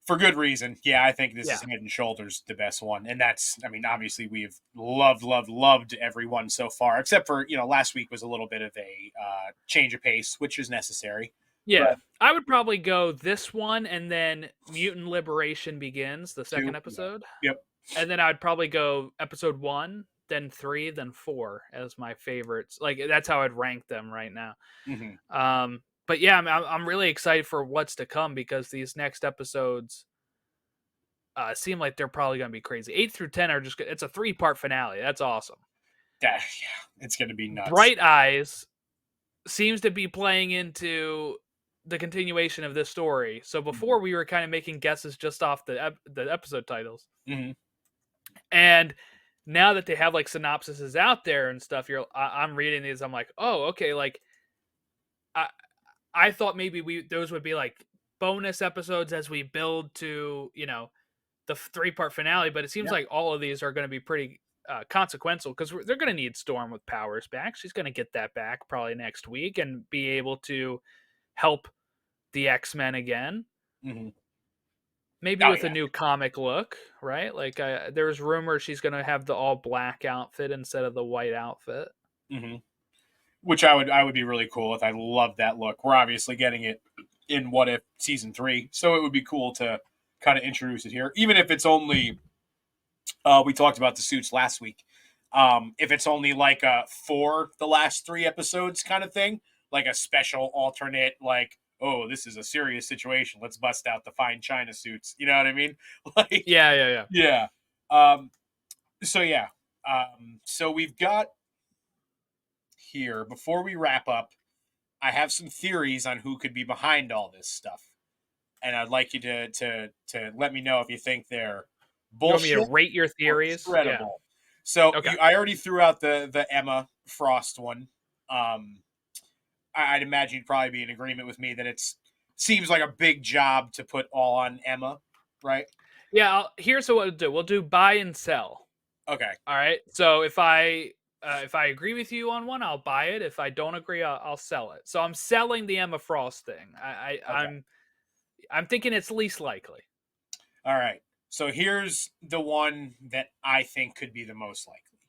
for good reason. Yeah, I think this Yeah. is head and shoulders the best one, and that's, I mean, obviously we've loved everyone so far, except for last week was a little bit of a change of pace, which is necessary. Yeah. But I would probably go this one and then Mutant Liberation Begins, the second two, yeah, episode. yep. And then I'd probably go episode 1, then 3, then 4 as my favorites. Like that's how I'd rank them right now. Hmm. But yeah, I'm really excited for what's to come because these next episodes seem like they're probably going to be crazy. 8 through 10 are just, it's a 3-part finale. That's awesome. Yeah, it's gonna be nuts. Bright Eyes seems to be playing into the continuation of this story. So before we were kind of making guesses just off the episode titles, Mm-hmm. and now that they have like synopsises out there and stuff, I'm reading these. I'm like, oh, okay. Like I I thought maybe those would be like bonus episodes as we build to the 3-part finale, but it seems Yeah. like all of these are going to be pretty consequential because they're going to need Storm with powers back. She's going to get that back probably next week and be able to help the X-Men again. Mm-hmm. Maybe Oh with a yeah. new comic look, right? Like there was rumors she's going to have the all black outfit instead of the white outfit. Mm-hmm. Which I would be really cool with. I love that look. We're obviously getting it in What If season 3, so it would be cool to kind of introduce it here, even if it's only. We talked about the suits last week. If it's only like for the last 3 episodes kind of thing, like a special alternate, like, oh, this is a serious situation. Let's bust out the fine china suits. You know what I mean? Like, Yeah. yeah. Um, so yeah. So we've got here, before we wrap up, I have some theories on who could be behind all this stuff, and I'd like you to let me know if you think they're You want me to bullshit rate your or theories? Yeah. credible. So Okay. I already threw out the Emma Frost one. Um, I'd imagine you'd probably be in agreement with me that it's seems like a big job to put all on Emma, right? Yeah. Here's what we'll do. We'll do buy and sell. Okay. All right. So if I agree with you on one, I'll buy it. If I don't agree, I'll sell it. So I'm selling the Emma Frost thing. Okay. I'm thinking it's least likely. All right. So here's the one that I think could be the most likely.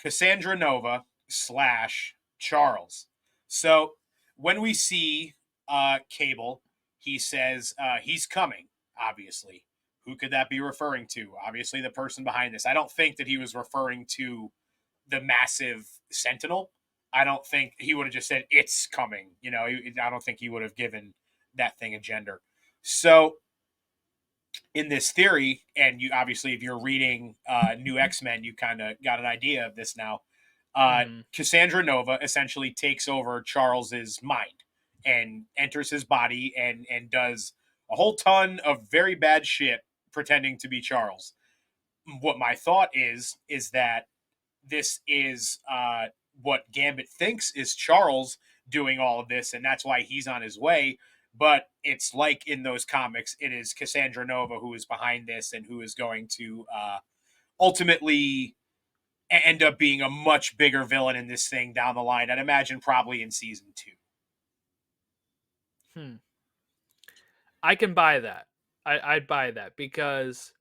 Cassandra Nova / Charles. So when we see Cable, he says he's coming, obviously. Who could that be referring to? Obviously, the person behind this. I don't think that he was referring to the massive Sentinel. I don't think he would have just said it's coming. I don't think he would have given that thing a gender. So in this theory, and you obviously, if you're reading New X-Men, you kind of got an idea of this now. Cassandra Nova essentially takes over Charles's mind and enters his body and does a whole ton of very bad shit pretending to be Charles. What my thought is that this is what Gambit thinks is Charles doing all of this, and that's why he's on his way. But it's like in those comics, it is Cassandra Nova who is behind this and who is going to ultimately end up being a much bigger villain in this thing down the line. I'd imagine probably in season 2. Hmm. I can buy that. I'd buy that because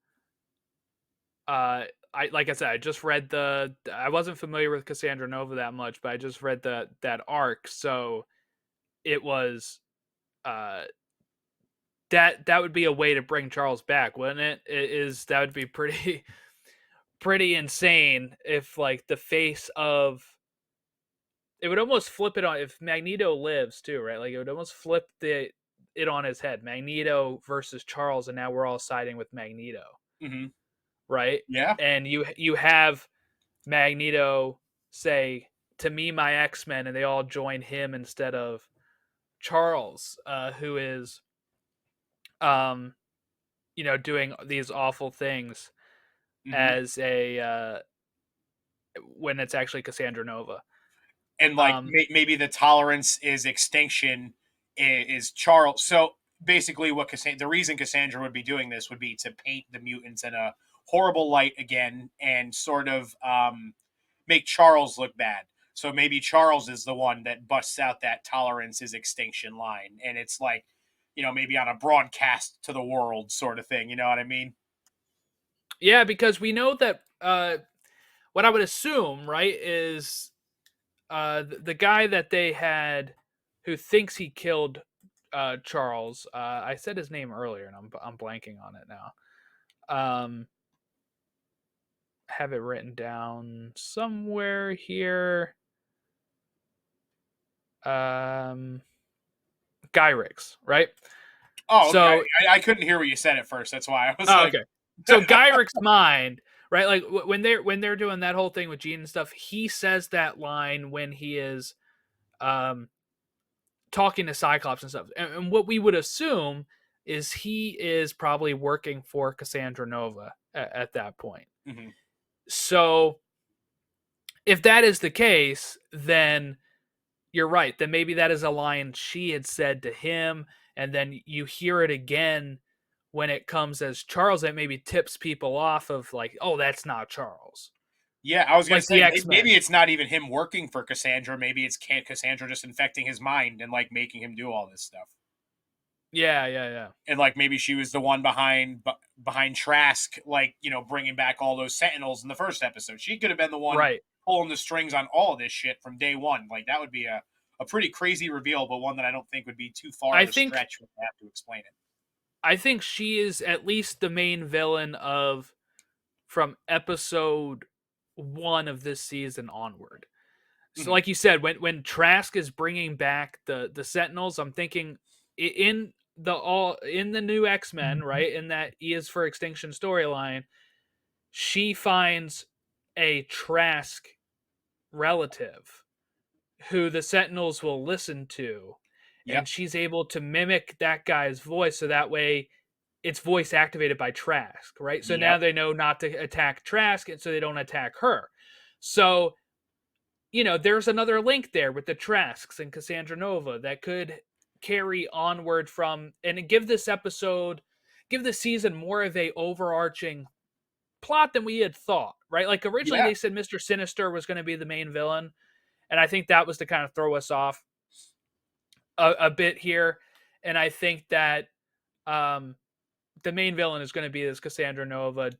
I like I said, I just read the. I wasn't familiar with Cassandra Nova that much, but I just read that arc, so it was uh that would be a way to bring Charles back, wouldn't it? It is that would be pretty pretty insane if like the face of it would almost flip it on if Magneto lives too, right? Like it would almost flip it on his head. Magneto versus Charles, and now we're all siding with Magneto, Mm-hmm. right? Yeah. And you have Magneto say to me my X-Men, and they all join him instead of Charles, who is um doing these awful things Mm-hmm. as a when it's actually Cassandra Nova. And like Um, maybe the tolerance is extinction is Charles. So basically, the reason Cassandra would be doing this would be to paint the mutants in a horrible light again and sort of make Charles look bad. So maybe Charles is the one that busts out that tolerance is extinction line, and it's like, maybe on a broadcast to the world sort of thing. You know what I mean? yeah, because we know that what I would assume, right, is the guy that they had who thinks he killed Charles. I said his name earlier, and I'm blanking on it now. Have it written down somewhere here. Um, Gyrix, right? Oh, okay. So, I couldn't hear what you said at first. That's why I was oh, like, okay. So Gyrix's mind, right? Like when they're doing that whole thing with Gene and stuff, he says that line when he is um talking to Cyclops and stuff. And what we would assume is he is probably working for Cassandra Nova at that point. mhm. So if that is the case, then you're right. Then maybe that is a line she had said to him, and then you hear it again when it comes as Charles. That maybe tips people off of like, oh, that's not Charles. Yeah, I was gonna Like the say X maybe Men. it's not even him working for Cassandra. Maybe it's Cassandra just infecting his mind and like making him do all this stuff. Yeah, yeah, yeah. And like maybe she was the one behind Trask, like bringing back all those Sentinels in the first episode. She could have been the one Right. pulling the strings on all of this shit from day one. Like that would be a pretty crazy reveal, but one that I don't think would be too far I of a think stretch when they have to explain it. I think she is at least the main villain of from episode 1 of this season onward. So Mhm. like you said, when Trask is bringing back the Sentinels, I'm thinking in the new X-Men, right? In that E is for Extinction storyline, she finds a Trask relative who the Sentinels will listen to, Yep. and she's able to mimic that guy's voice so that way it's voice activated by Trask, right? So now Yep. they know not to attack Trask, and so they don't attack her. So, there's another link there with the Trasks and Cassandra Nova that could carry onward from and give this season more of a overarching plot than we had thought, right? Like originally Yeah. they said Mr. Sinister was going to be the main villain, and I think that was to kind of throw us off a bit here. And I think that um, the main villain is going to be this Cassandra Nova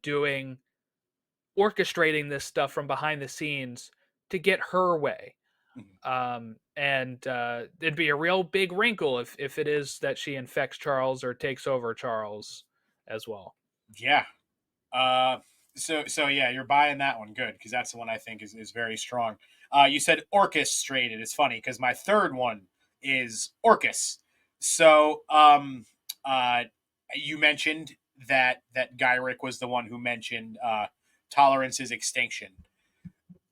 orchestrating this stuff from behind the scenes to get her way. Mhm. And it'd be a real big wrinkle if it is that she infects Charles or takes over Charles as well. Yeah. Uh, so yeah, you're buying that one, good, because that's the one I think is very strong. You said orchestrated. It's funny because my third one is Orcus. So uh, you mentioned that Gyrick was the one who mentioned tolerance is extinction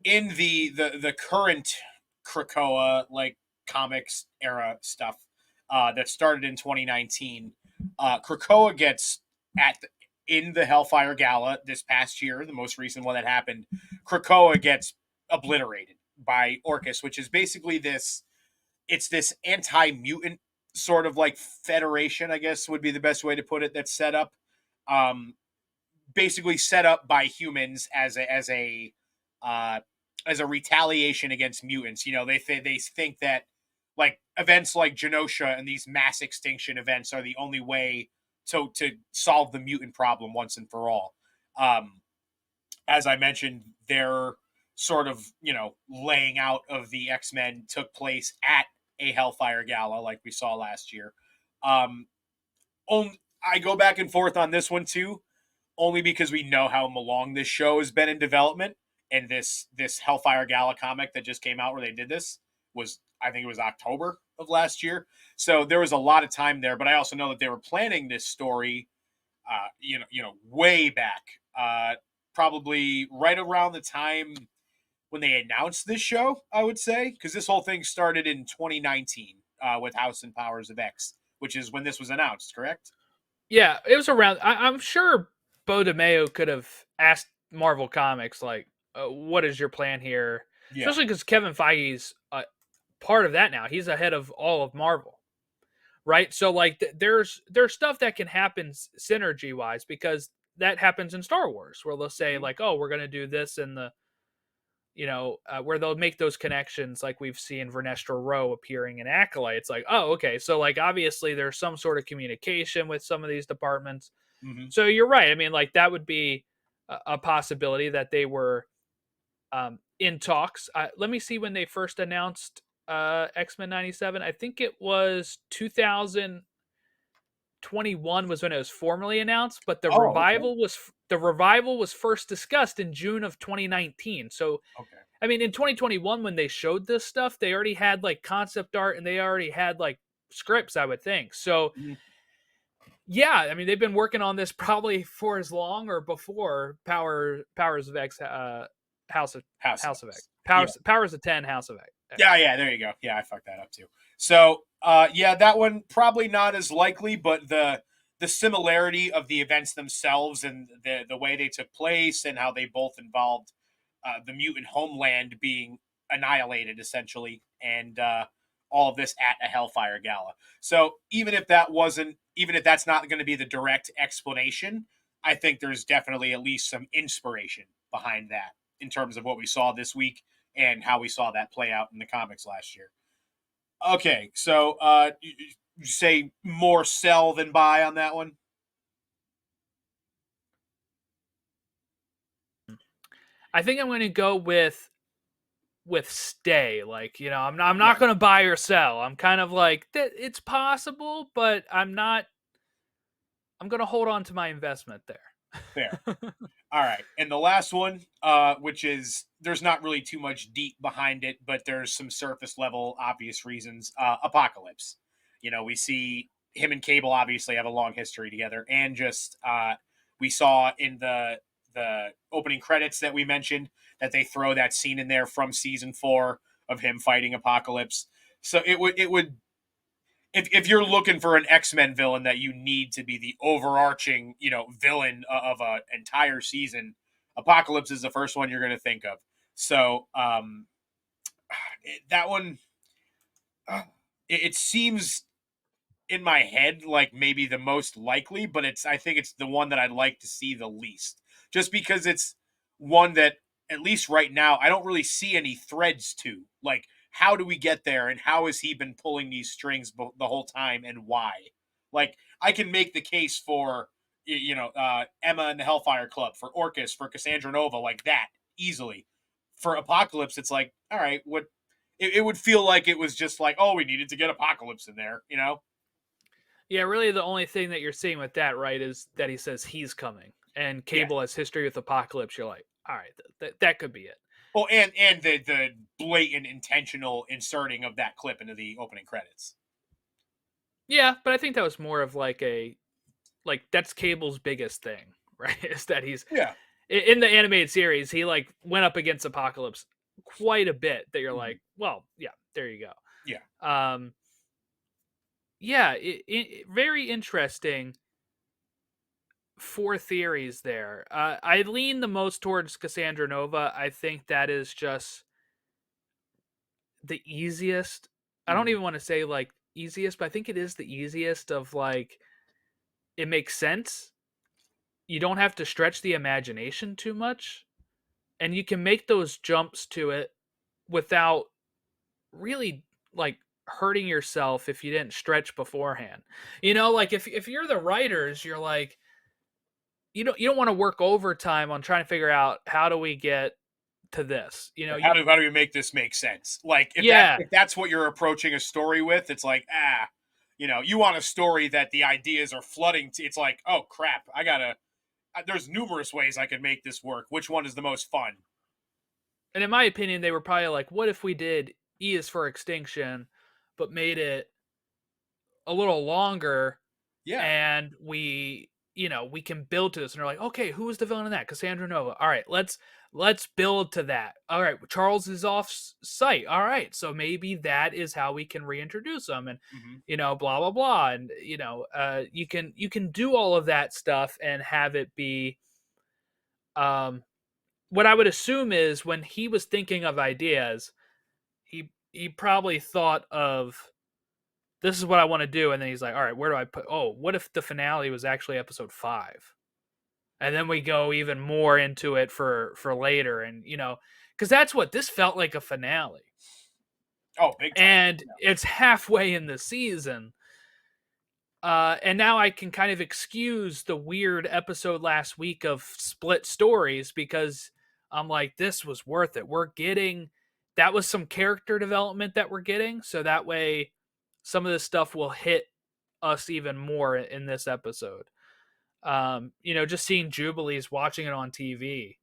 in the current Krakoa like comics era stuff that started in 2019. Krakoa gets at in the Hellfire Gala this past year, the most recent one that happened. Krakoa gets obliterated by Orcus, which is basically this. It's this anti mutant sort of like federation, I guess would be the best way to put it. That's set up, um, basically set up by humans uh, as a retaliation against mutants. You know, they think that like events like Genosha and these mass extinction events are the only way to solve the mutant problem once and for all. Um, as I mentioned, their sort of laying out of the X-Men took place at a Hellfire Gala, like we saw last year. Um, I go back and forth on this one too, only because we know how long this show has been in development, and this Hellfire Gala comic that just came out where they did this was, I think it was October of last year. So there was a lot of time there, but I also know that they were planning this story, way back, probably right around the time when they announced this show, I would say, because this whole thing started in 2019 with House and Powers of X, which is when this was announced, correct? Yeah, it was around. I'm sure Beau DeMayo could have asked Marvel Comics, like, what is your plan here? Yeah. Especially because Kevin Feige's part of that now. He's ahead of all of Marvel, right? So like, there's stuff that can happen synergy wise, because that happens in Star Wars, where they'll say Mm-hmm. like, oh, we're gonna do this in the where they'll make those connections, like we've seen Vernestra Rowe appearing in Acolyte. It's like, oh, okay, so like obviously there's some sort of communication with some of these departments. Mm-hmm. So you're right. I mean, like that would be a possibility that they were in talks. Let me see when they first announced X-Men '97. I think it was 2021 was when it was formally announced, but Oh, okay. the revival was first discussed in June of 2019. So Okay. I mean, in 2021, when they showed this stuff, they already had like concept art and they already had like scripts, I would think. So, Mm-hmm. yeah, I mean, they've been working on this probably for as long or before Powers of X, House of House of House of X, X. Yeah. Powers of 10, House of Yeah, X. yeah, there you go. Yeah, I fucked that up too. So, yeah, that one probably not as likely, but the similarity of the events themselves and the way they took place and how they both involved the mutant homeland being annihilated essentially, and all of this at a Hellfire Gala. So even if that's not going to be the direct explanation, I think there's definitely at least some inspiration behind that in terms of what we saw this week and how we saw that play out in the comics last year. Okay, so you say more sell than buy on that one? I think I'm going to go with stay. Like, I'm not Right, going to buy or sell. I'm kind of like that. It's possible, but I'm not. I'm going to hold on to my investment fair. there. All right, and the last one, which is there's not really too much deep behind it, but there's some surface level obvious reasons. Apocalypse. We see him and Cable obviously have a long history together, and just we saw in the opening credits that we mentioned that they throw that scene in there from season 4 of him fighting Apocalypse. So it would if you're looking for an X-Men villain that you need to be the overarching, villain of an entire season, Apocalypse is the first one you're going to think of. So that one, it seems in my head like maybe the most likely, but I think it's the one that I'd like to see the least, just because it's one that at least right now I don't really see any threads to. Like, how do we get there, and how has he been pulling these strings the whole time, and why? Like, I can make the case for Emma and the Hellfire Club, for Orcus, for Cassandra Nova, like that easily. For Apocalypse, it's like, all right, what? It would feel like it was just like, oh, we needed to get Apocalypse in there. Yeah, really the only thing that you're seeing with that, right, is that he says he's coming. And Yeah. Cable has history with Apocalypse. You're like, all right, that could be it. Oh, and the blatant intentional inserting of that clip into the opening credits. Yeah, but I think that was more of like that's Cable's biggest thing, right? Is that he's Yeah. in the animated series, he like went up against Apocalypse quite a bit that you're Mm-hmm. like, well, yeah, there you Yeah. go. Yeah, very interesting. Four theories there. I lean the most towards Cassandra Nova. I think that is just the easiest. I don't Mm-hmm. even want to say like easiest, but I think it is the easiest of like it makes sense. You don't have to stretch the imagination too much, and you can make those jumps to it without really like hurting yourself if you didn't stretch beforehand. Like if you're the writers, you're like you don't want to work overtime on trying to figure out how do we get to this. How do we make this make sense? Like Yeah. if that's what you're approaching a story with, it's like you want a story that the ideas are flooding. It's like, oh crap, I gotta. There's numerous ways I could make this work. Which one is the most fun? And in my opinion, they were probably like, what if we did E is for extinction, but made it a little longer Yeah, and we can build to this. And they're like, okay, who was the villain in that? Cassandra Nova. All right, let's build to that. All right, Charles is off site. All right, so maybe that is how we can reintroduce him, and mm-hmm. blah blah blah, and you can do all of that stuff and have it be. What I would assume is when he was thinking of ideas, he probably thought of this is what I want to do, and then he's like, all right, where do I put? Oh, what if the finale was actually episode 5? And then we go even more into it for later, and because that's what this felt like, a finale. Oh, big time. And it's halfway in the season. And now I can kind of excuse the weird episode last week of split stories because I'm like, this was worth it. That was some character development that we're getting. So that way some of this stuff will hit us even more in this episode. Just seeing Jubilee's watching it on TV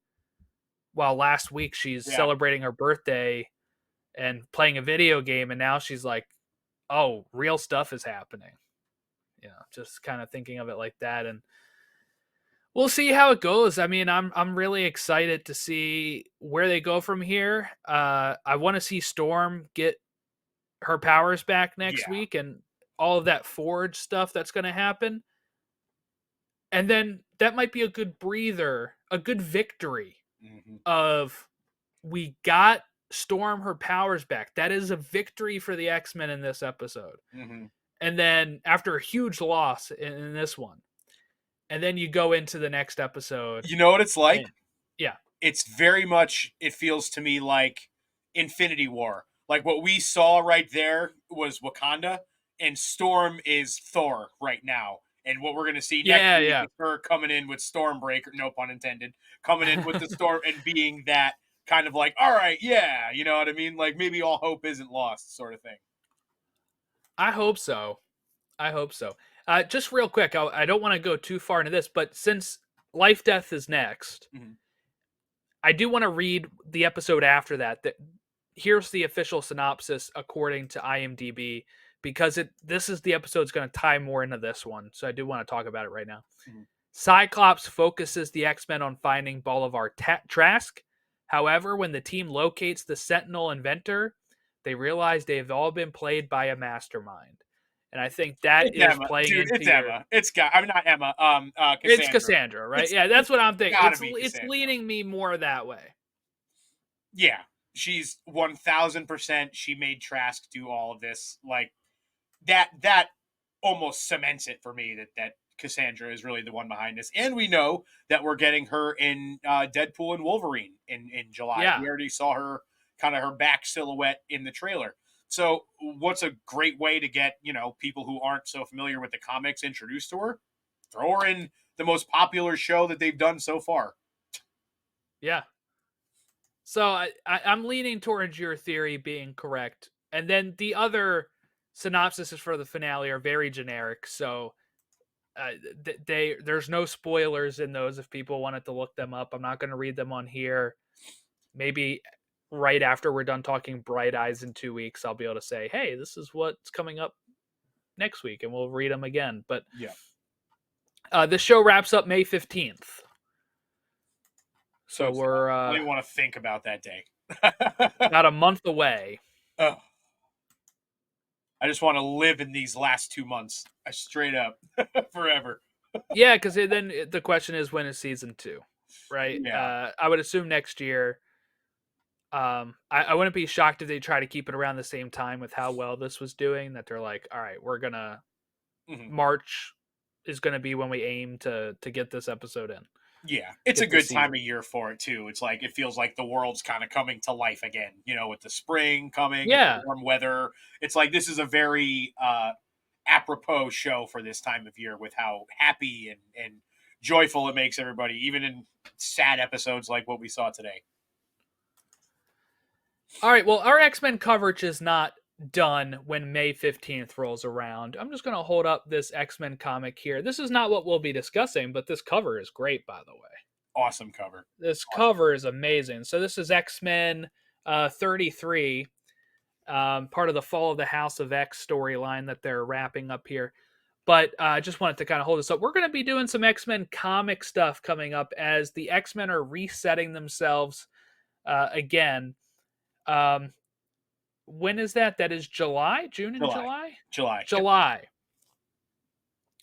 while last week she's Yeah. celebrating her birthday and playing a video game. And now she's like, oh, real stuff is happening. Just kind of thinking of it like that, and we'll see how it goes. I mean, I'm really excited to see where they go from here. I want to see Storm get her powers back next week, and all of that Forge stuff that's going to happen, and then that might be a good breather, a good victory of we got Storm her powers back. That is a victory for the X-Men in this episode. And then after a huge loss in this one, and then you go into the next episode. You know what it's like? Yeah. It's very much, it feels to me like Infinity War. Like what we saw right there was Wakanda, and Storm is Thor right now. And what we're going to see next week is her coming in with Stormbreaker, no pun intended, coming in with the Storm and being that kind of like, all right, yeah, you know what I mean? Like maybe all hope isn't lost sort of thing. I hope so. Just real quick, I don't want to go too far into this, but since Life Death is next, I do want to read the episode after that. Here's the official synopsis according to IMDb, because this is the episode that's going to tie more into this one. So I do want to talk about it right now. Cyclops focuses the X-Men on finding Bolivar Trask. However, when the team locates the Sentinel inventor, they realize they've all been played by a mastermind. And I think that it's is Emma. playing Dude, into it's Emma. I'm not Emma. Cassandra. It's Cassandra, right? Yeah, that's what I'm thinking. It's leading me more that way. Yeah, she's 1000%. She made Trask do all of this. Like that almost cements it for me that Cassandra is really the one behind this. And we know that we're getting her in Deadpool and Wolverine in July. Yeah. We already saw her kind of her back silhouette in the trailer. So what's a great way to get, people who aren't so familiar with the comics introduced to her? Throw her in the most popular show that they've done so far. Yeah. So I'm leaning towards your theory being correct. And then the other synopsises for the finale are very generic. So there's no spoilers in those if people wanted to look them up. I'm not going to read them on here. Maybe right after we're done talking Bright Eyes in 2 weeks, I'll be able to say, hey, this is what's coming up next week, and we'll read them again. But the show wraps up May 15th. So we're I don't even want to think about that day. about a month away. Oh. I just want to live in these last 2 months. I straight up forever. Yeah, because then the question is, when is season 2, right? Yeah. I would assume next year. I wouldn't be shocked if they try to keep it around the same time with how well this was doing. That they're like, all right, we're gonna Mhm. March is gonna be when we aim to get this episode in, Yeah, it's a get this good time season. of year for it too. It's like it feels like the world's kind of coming to life again, with the spring coming and the Yeah. warm weather. It's like this is a very apropos show for this time of year with how happy and joyful it makes everybody, even in sad episodes like what we saw today. All right. Well, our X-Men coverage is not done when May 15th rolls around. I'm just going to hold up this X-Men comic here. This is not what we'll be discussing, but this cover is great, by the way. Awesome cover. This Awesome. cover is amazing. So this is X-Men 33, part of the Fall of the House of X storyline that they're wrapping up here. But I just wanted to kind of hold this up. We're going to be doing some X-Men comic stuff coming up as the X-Men are resetting themselves again. Um, when is that? That is July, June and July. July? July. Yep. July.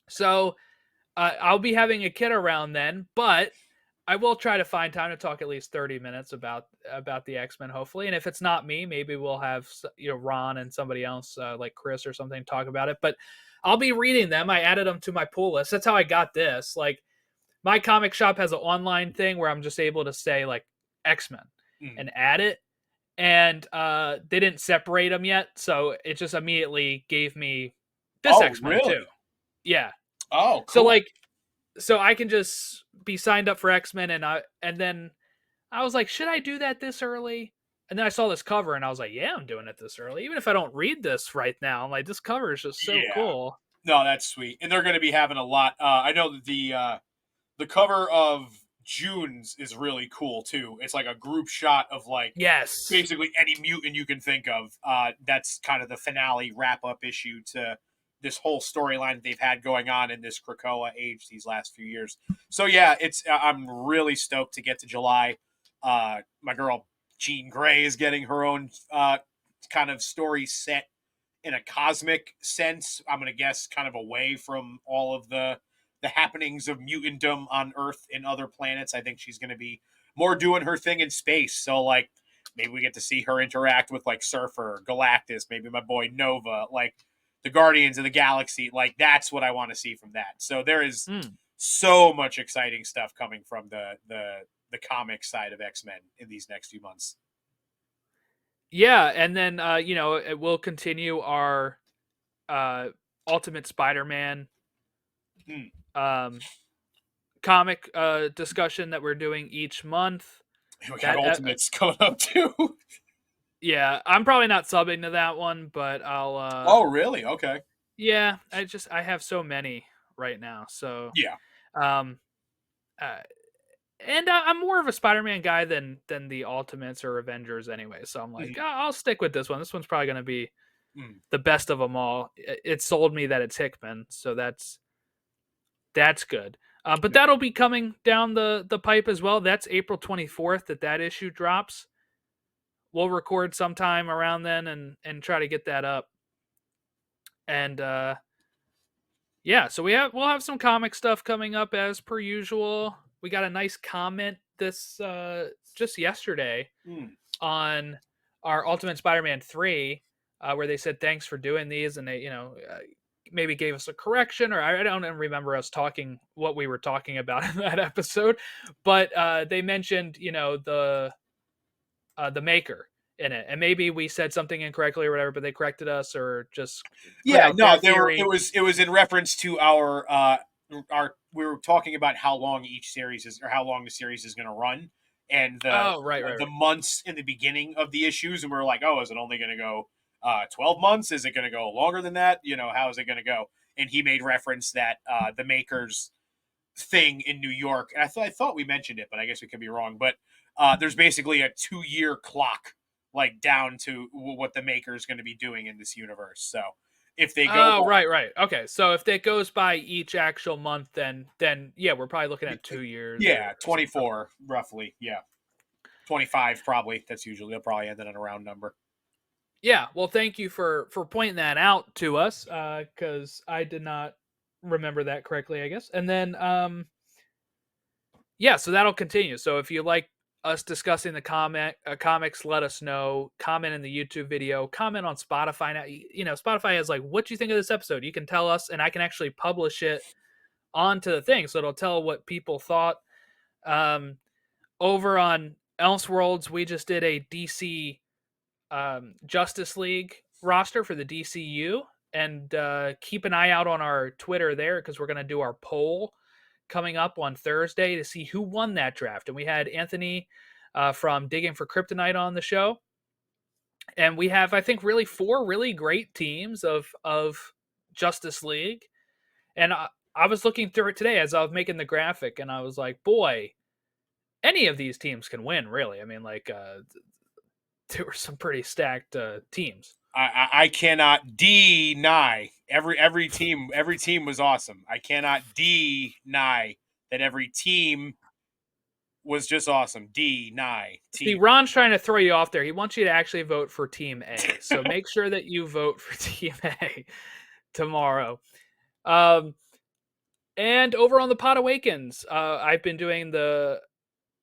So I'll be having a kid around then, but I will try to find time to talk at least 30 minutes about the X-Men, hopefully. And if it's not me, maybe we'll have Ron and somebody else like Chris or something talk about it. But I'll be reading them. I added them to my pull list. That's how I got this. Like my comic shop has an online thing where I'm just able to say like X-Men and add it. And they didn't separate them yet, so it just immediately gave me this Oh, X-Men too. really? Yeah. Oh, So cool. so I can just be signed up for X-Men and then I was like, should I do that this early? And then I saw this cover and I was like, yeah, I'm doing it this early. Even if I don't read this right now, I'm like, this cover is just so Yeah. cool. No, that's sweet. And they're going to be having a lot. I know that the cover of June's is really cool too. It's like a group shot of like Yes. basically any mutant you can think of. That's kind of the finale wrap up issue to this whole storyline that they've had going on in this Krakoa age these last few years. So yeah, it's I'm really stoked to get to July. My girl Jean Grey is getting her own kind of story set in a cosmic sense. I'm gonna guess kind of away from all of the happenings of mutantdom on Earth and other planets. I think she's gonna be more doing her thing in space. So like maybe we get to see her interact with like Surfer, Galactus, maybe my boy Nova, like the Guardians of the Galaxy. Like that's what I want to see from that. So there is so much exciting stuff coming from the comic side of X-Men in these next few months. Yeah, and then it will continue our Ultimate Spider-Man comic discussion that we're doing each month. We got Ultimates coming up too. Yeah, I'm probably not subbing to that one, but I'll Oh, really? Okay. Yeah, I have so many right now. So Yeah. um and I'm more of a Spider-Man guy than the Ultimates or Avengers anyway. So I'm like, I'll stick with this one. This one's probably going to be the best of them all. It sold me that it's Hickman, so that's good. But that'll be coming down the pipe as well. That's April 24th that issue drops. We'll record sometime around then and try to get that up. And yeah, so we'll have some comic stuff coming up as per usual. We got a nice comment this just yesterday on our Ultimate Spider-Man 3 where they said thanks for doing these, and they maybe gave us a correction, or I don't remember us talking what we were talking about in that episode, but they mentioned the maker in it, and maybe we said something incorrectly or whatever, but they corrected us or just put out their theory. It was in reference to our we were talking about how long each series is, or how long the series is going to run, and the months in the beginning of the issues, and we are like, oh, is it only going to go 12 months? Is it going to go longer than that? How is it going to go? And he made reference that the makers thing in New York, and I thought we mentioned it, but I guess we could be wrong. But there's basically a 2-year clock, like down to what the maker is going to be doing in this universe. So if they go, right, okay. So if it goes by each actual month, then yeah, we're probably looking at 2 years. Yeah, 24 roughly. Yeah, 25 probably. That's usually they'll probably end it on a round number. Yeah, well, thank you for pointing that out to us, because I did not remember that correctly, I guess. And then yeah, so that'll continue. So if you like us discussing the comics, let us know. Comment in the YouTube video. Comment on Spotify. Now, Spotify is like, what do you think of this episode? You can tell us, and I can actually publish it onto the thing, so it'll tell what people thought. Over on Elseworlds, we just did a DC Justice League roster for the DCU, and keep an eye out on our Twitter there because we're going to do our poll coming up on Thursday to see who won that draft. And we had Anthony from Digging for Kryptonite on the show, and we have, I think, really 4 really great teams of Justice League. And I was looking through it today as I was making the graphic, and I was like, boy, any of these teams can win, really. I mean, like, there were some pretty stacked teams. I cannot deny every team was awesome. I cannot deny that every team was just awesome. Deny. See, Ron's trying to throw you off there. He wants you to actually vote for Team A. So make sure that you vote for Team A tomorrow. And over on the Pod Awakens, I've been doing the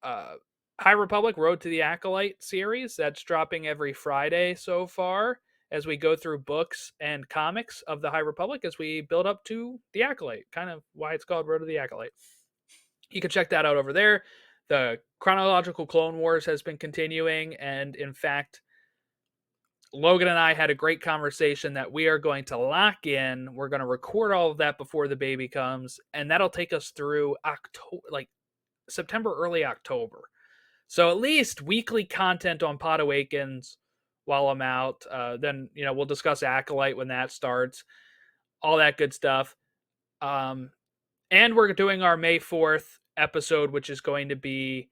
High Republic Road to the Acolyte series. That's dropping every Friday so far as we go through books and comics of the High Republic as we build up to the Acolyte, kind of why it's called Road to the Acolyte. You can check that out over there. The chronological Clone Wars has been continuing, and in fact, Logan and I had a great conversation that we are going to lock in. We're going to record all of that before the baby comes, and that'll take us through October, like September, early October. So at least weekly content on Pod Awakens while I'm out. Then, we'll discuss Acolyte when that starts, all that good stuff. And we're doing our May 4th episode, which is going to be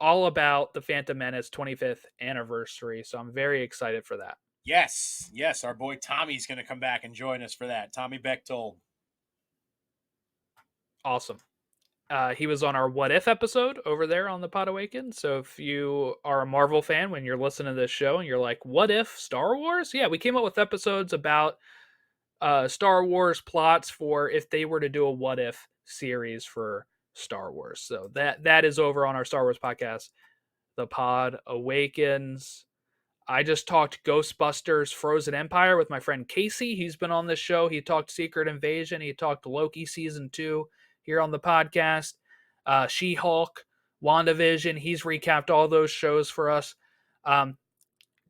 all about the Phantom Menace 25th anniversary. So I'm very excited for that. Yes. Our boy Tommy's going to come back and join us for that. Tommy Bechtold. Awesome. He was on our What If episode over there on the Pod Awakens. So if you are a Marvel fan, when you're listening to this show and you're like, what if Star Wars? Yeah, we came up with episodes about Star Wars plots for if they were to do a What If series for Star Wars. So that is over on our Star Wars podcast, the Pod Awakens. I just talked Ghostbusters Frozen Empire with my friend Casey. He's been on this show. He talked Secret Invasion. He talked Loki Season 2 here on the podcast. She-Hulk, WandaVision. He's recapped all those shows for us.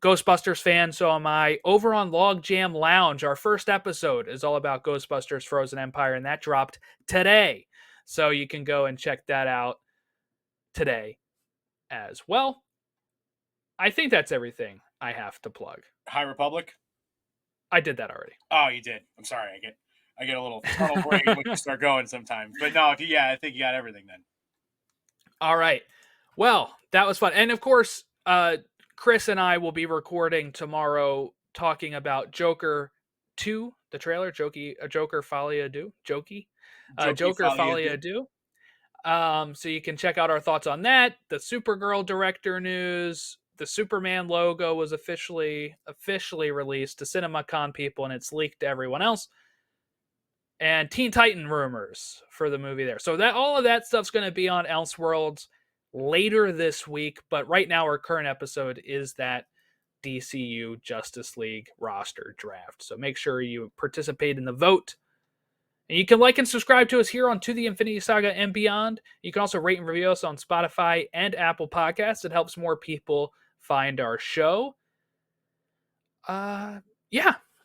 Ghostbusters fan, so am I. Over on Log Jam Lounge, our first episode is all about Ghostbusters Frozen Empire, and that dropped today. So you can go and check that out today as well. I think that's everything I have to plug. High Republic? I did that already. Oh, you did. I'm sorry. I get a little tunnel brain when you start going sometimes. But no, I think you got everything then. All right. Well, that was fun. And of course, Chris and I will be recording tomorrow talking about Joker 2, the trailer, Joker Folie à Deux. Joker Folie à Deux. So you can check out our thoughts on that. The Supergirl director news. The Superman logo was officially released to CinemaCon people, and it's leaked to everyone else. And Teen Titan rumors for the movie there. So that all of that stuff's going to be on Elseworlds later this week. But right now, our current episode is that DCU Justice League roster draft. So make sure you participate in the vote. And you can like and subscribe to us here on To the Infinity Saga and Beyond. You can also rate and review us on Spotify and Apple Podcasts. It helps more people find our show.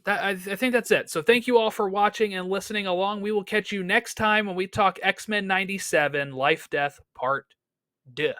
I think that's it. So thank you all for watching and listening along. We will catch you next time when we talk X-Men 97, Life, Death, Part 2.